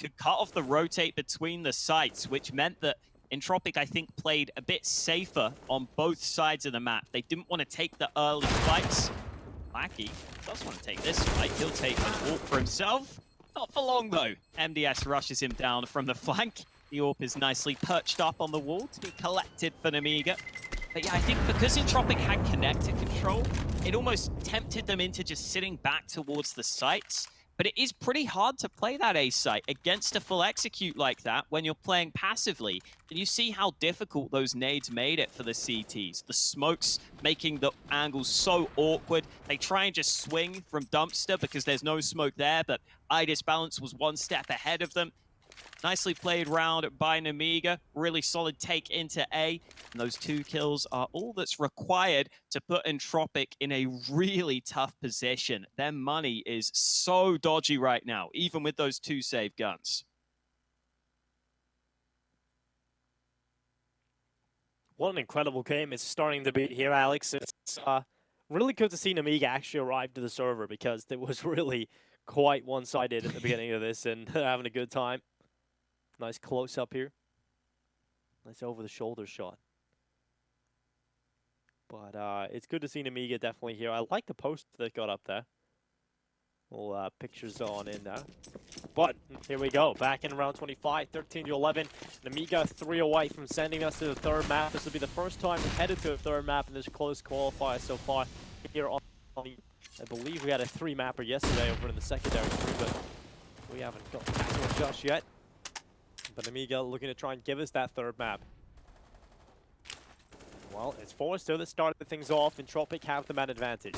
could cut off the rotate between the sites, which meant that Entropiq, I think, played a bit safer on both sides of the map. They didn't want to take the early fights. Lackey does want to take this fight. He'll take an AWP for himself. Not for long, though. MDS rushes him down from the flank. The AWP is nicely perched up on the wall to be collected for Nemiga. But yeah, I think because Entropiq had connector control, it almost tempted them into just sitting back towards the sites. But it is pretty hard to play that A site against a full execute like that when you're playing passively. And you see how difficult those nades made it for the CTs. The smokes making the angles so awkward. They try and just swing from dumpster because there's no smoke there, but IDIS Balance was one step ahead of them. Nicely played round by Nemiga. Really solid take into A. And those 2 kills are all that's required to put Entropiq in a really tough position. Their money is so dodgy right now, even with those 2 save guns. What an incredible game it's starting to be here, Alex. It's really good to see Nemiga actually arrive to the server because it was really quite one-sided at the beginning of this and having a good time. Nice close-up here. Nice over-the-shoulder shot. But it's good to see Nemiga definitely here. I like the post that got up there. Little pictures on in there. But here we go. Back in round 25, 13-11. Nemiga 3 away from sending us to the third map. This will be the first time we've headed to a third map in this close qualifier so far here on the... I believe we had a 3-mapper yesterday over in the secondary crew, but we haven't got back to it just yet. But Nemiga looking to try and give us that third map. Well, it's Forrester that started things off, and Entropiq have the man advantage.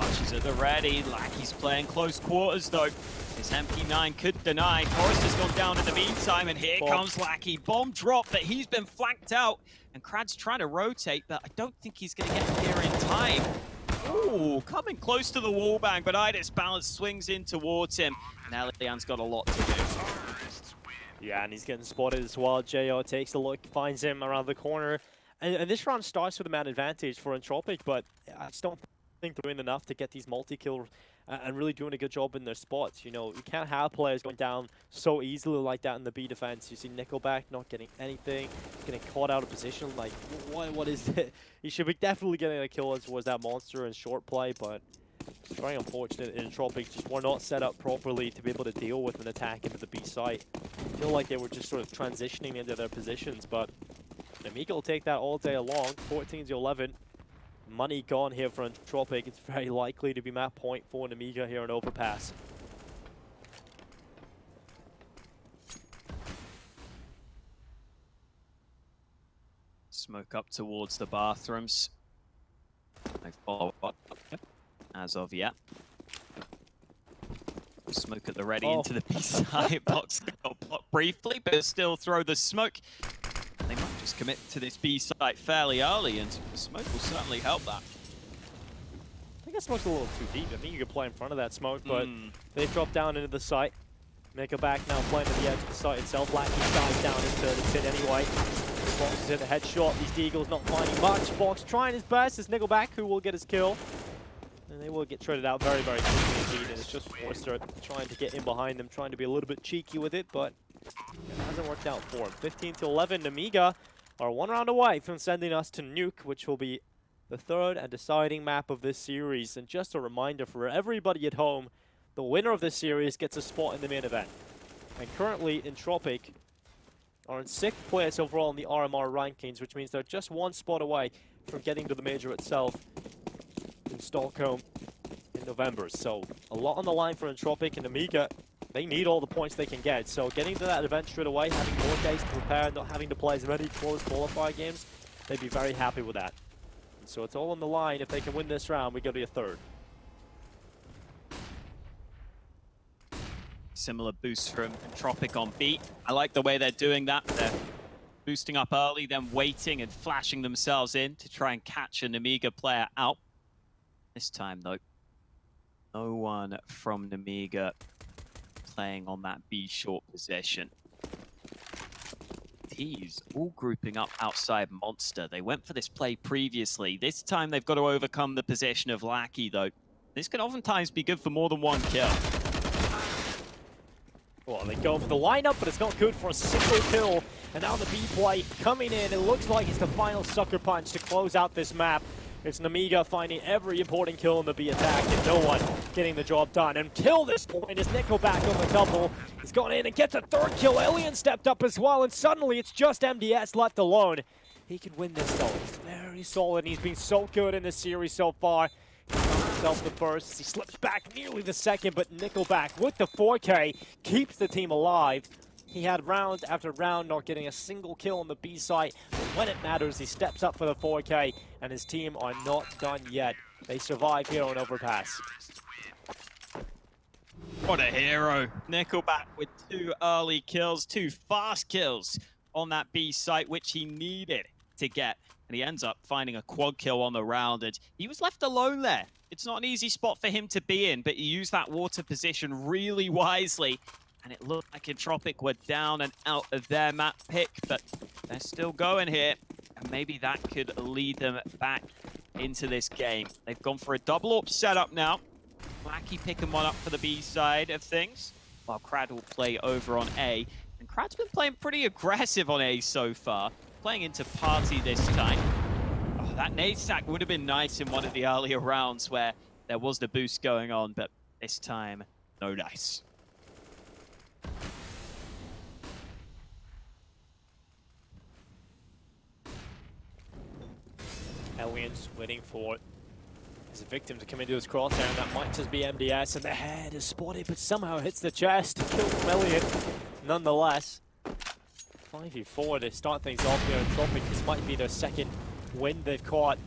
Archers at the ready. Lackey's playing close quarters though. His MP9 could deny. Forrester's gone down in the meantime, and here comes Lackey. Bomb drop, but he's been flanked out. And Krad's trying to rotate, but I don't think he's going to get here in time. Ooh, coming close to the wallbang, but Idis balance swings in towards him. And Elian's got a lot to do. Yeah, and he's getting spotted as well. JO takes a look, finds him around the corner. And this round starts with a man advantage for Entropiq, but I just don't think they're doing enough to get these multi-kills and really doing a good job in their spots. You know, you can't have players going down so easily like that in the B defense. You see Nickelback not getting anything, getting caught out of position. Like, what is it? He should be definitely getting a kill towards that monster in short play, but it's very unfortunate. Entropiq just were not set up properly to be able to deal with an attack into the B site. I feel like they were just sort of transitioning into their positions, but Nemiga will take that all day long. 14-11. Money gone here for Entropiq. It's very likely to be map point for Nemiga here in Overpass. Smoke up towards the bathrooms. No follow-up as of yet. Smoke at the ready into the B side. Box got blocked briefly, but still throw the smoke. They might just commit to this B site fairly early, and the smoke will certainly help that. I think that smoke's a little too deep. I think you could play in front of that smoke, but they've dropped down into the site. Nickelback now playing to the edge of the site itself. Lackey dives down into the pit anyway. Box is hit the headshot. These Deagles not finding much. Box trying his best. It's Nickelback who will get his kill. And they will get traded out very, very quickly indeed. And it's just Forrester trying to get in behind them, trying to be a little bit cheeky with it, but it hasn't worked out for him. 15-11, Nemiga are one round away from sending us to Nuke, which will be the third and deciding map of this series. And just a reminder for everybody at home, the winner of this series gets a spot in the main event. And currently, Entropiq are in 6th place overall in the RMR rankings, which means they're just one spot away from getting to the major itself in Stockholm in November. So a lot on the line for Entropiq and Nemiga. They need all the points they can get. So getting to that event straight away, having more days to prepare, not having to play as many close qualifier games, they'd be very happy with that. And so it's all on the line. If they can win this round, we go to a third. Similar boost from Entropiq on B. I like the way they're doing that. They're boosting up early, then waiting and flashing themselves in to try and catch a Nemiga player out. This time, though, no one from Nemiga playing on that B short position. T's all grouping up outside Monster. They went for this play previously. This time they've got to overcome the position of Lackey, though. This can oftentimes be good for more than one kill. Well, they go for the lineup, but it's not good for a single kill. And now the B play coming in. It looks like it's the final sucker punch to close out this map. It's Nemiga finding every important kill in the B attack, and no one getting the job done. Until this point, is Nickelback on the double. He's gone in and gets a third kill. Alien stepped up as well, and suddenly it's just MDS left alone. He could win this, though. He's very solid, and he's been so good in this series so far. He found himself the first. He slips back nearly the second, but Nickelback with the 4K keeps the team alive. He had round after round not getting a single kill on the B site, but when it matters, he steps up for the 4K, and his team are not done yet. They survive here on Overpass. What a hero. Nickelback with 2 early kills, 2 fast kills on that B site, which he needed to get. And he ends up finding a quad kill on the round, and he was left alone there. It's not an easy spot for him to be in, but he used that water position really wisely. And it looked like Entropiq were down and out of their map pick, but they're still going here. And maybe that could lead them back into this game. They've gone for a double AWP setup now. Lackey picking one up for the B side of things, while Krad will play over on A. And Krad's been playing pretty aggressive on A so far, playing into party this time. Oh, that nade stack would have been nice in one of the earlier rounds where there was the boost going on, but this time, no dice. Aliens waiting for his victim to come into his crosshair, and that might just be MDS, and the head is spotted, but somehow hits the chest. Kill from Elliot, nonetheless. 5v4 to start things off here in Entropiq. This might be their second win they've caught.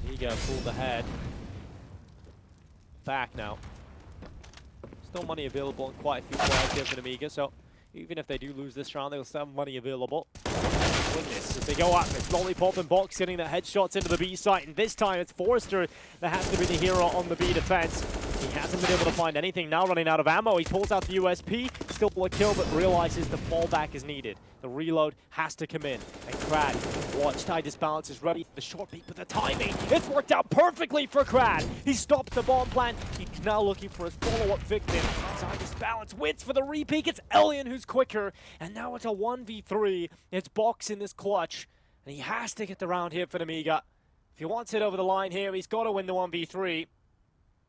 Nemiga pulled ahead. Back now. Still money available and quite a few players here for Nemiga, so even if they do lose this round, they'll still have money available. Win this as they go up. It's Lollipop and Box getting the headshots into the B site, and this time it's Forrester that has to be the hero on the B defense. He hasn't been able to find anything, now running out of ammo. He pulls out the USP, still a kill, but realizes the fallback is needed. The reload has to come in. And Krad, watch, Titus Balance is ready for the short peek, but the timing, it's worked out perfectly for Krad. He stopped the bomb plant. He's now looking for his follow-up victim. Titus Balance wins for the repeak. It's Elian who's quicker, and now it's a 1v3. It's Box in this clutch, and he has to get the round here for Nemiga. If he wants it over the line here, he's got to win the 1v3.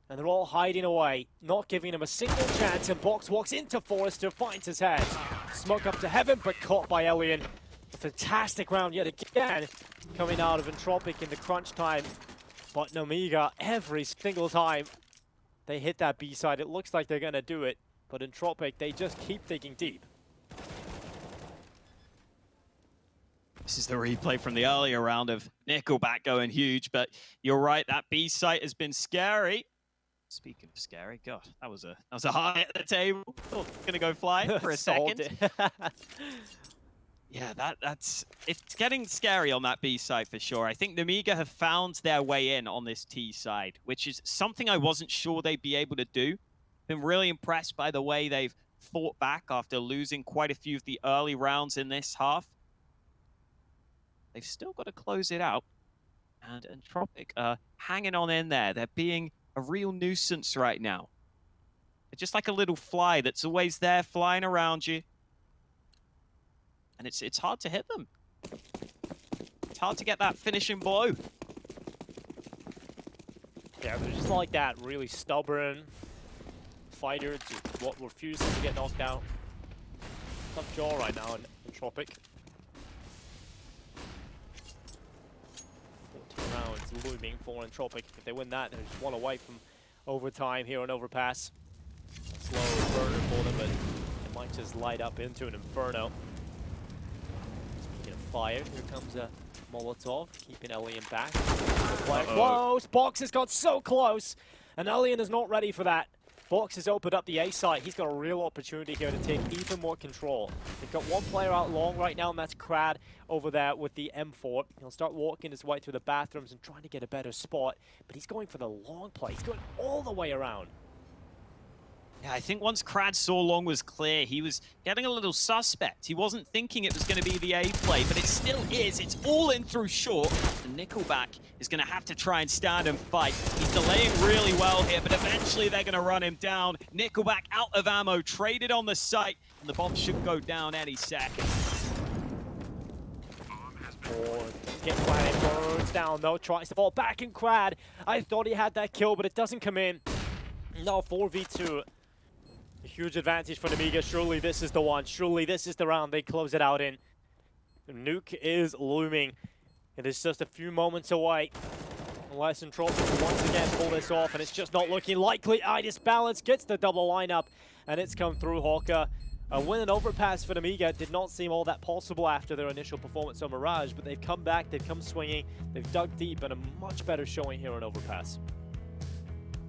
And they're all hiding away, not giving him a single chance, and Box walks into Forrester, finds his head. Smoke up to heaven, but caught by Elian. A fantastic round yet again, coming out of Entropiq in the crunch time. But Nemiga, every single time they hit that B side, it looks like they're gonna do it. But Entropiq, they just keep digging deep. This is the replay from the earlier round of Nickelback going huge, but you're right, that B site has been scary. Speaking of scary, God, that was a high at the table. Oh, gonna go fly for a second. Yeah, it's getting scary on that B side for sure. I think Nemiga have found their way in on this T side, which is something I wasn't sure they'd be able to do. Been really impressed by the way they've fought back after losing quite a few of the early rounds in this half. They've still got to close it out, and Entropiq are hanging on in there. They're being a real nuisance right now. They're just like a little fly that's always there flying around you. And it's hard to hit them. It's hard to get that finishing blow. Yeah, they're just like that really stubborn fighter what refuses to get knocked out. Tough jaw right now in Entropiq. 14 rounds looming for Entropiq. If they win that, they're just one away from overtime here on Overpass. A slow burner for them, but it might just light up into an inferno. Speaking of fire, here comes a Molotov, keeping Elian back. Close! Box has got so close, and Elian is not ready for that. Box has opened up the A site. He's got a real opportunity here to take even more control. They've got one player out long right now, and that's Krad over there with the M4. He'll start walking his way through the bathrooms and trying to get a better spot, but he's going for the long play. He's going all the way around. Yeah, I think once Krad saw long was clear, he was getting a little suspect. He wasn't thinking it was going to be the A play, but it still is. It's all in through short. And Nickelback is going to have to try and stand and fight. He's delaying really well here, but eventually they're going to run him down. Nickelback out of ammo, traded on the site, and the bomb should go down any second. Get planted, burns down though, tries to fall back in Krad. I thought he had that kill, but it doesn't come in. No, 4v2. A huge advantage for Nemiga. Surely this is the one. Surely this is the round they close it out in. The nuke is looming. It is just a few moments away. Unless Entropiq once again pull this off, and it's just not looking likely. Titus Balance gets the double lineup, and it's come through Hawker. A win and overpass for Nemiga did not seem all that possible after their initial performance on Mirage, but they've come back, they've come swinging, they've dug deep, and a much better showing here on Overpass.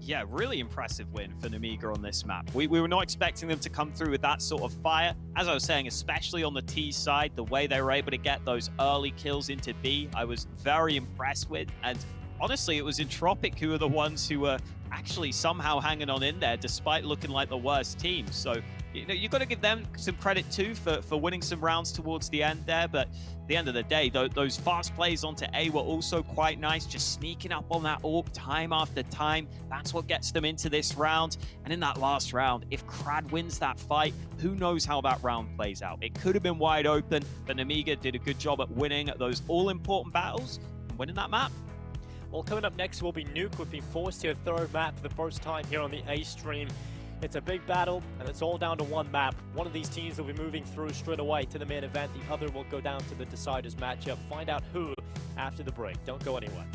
Yeah, really impressive win for Nemiga on this map. We were not expecting them to come through with that sort of fire. As I was saying, especially on the T side, the way they were able to get those early kills into B, I was very impressed with. And honestly, it was Entropiq who were the ones who were actually somehow hanging on in there, despite looking like the worst team. So, you know, you've got to give them some credit too for winning some rounds towards the end there. But at the end of the day, those fast plays onto A were also quite nice, just sneaking up on that AWP time after time. That's what gets them into this round. And in that last round, if Krad wins that fight, who knows how that round plays out. It could have been wide open, but Nemiga did a good job at winning those all-important battles and winning that map. Well, coming up next will be Nuke. We've been forced to a third map for the first time here on the A stream. It's a big battle, and it's all down to one map. One of these teams will be moving through straight away to the main event. The other will go down to the Deciders matchup. Find out who after the break. Don't go anywhere.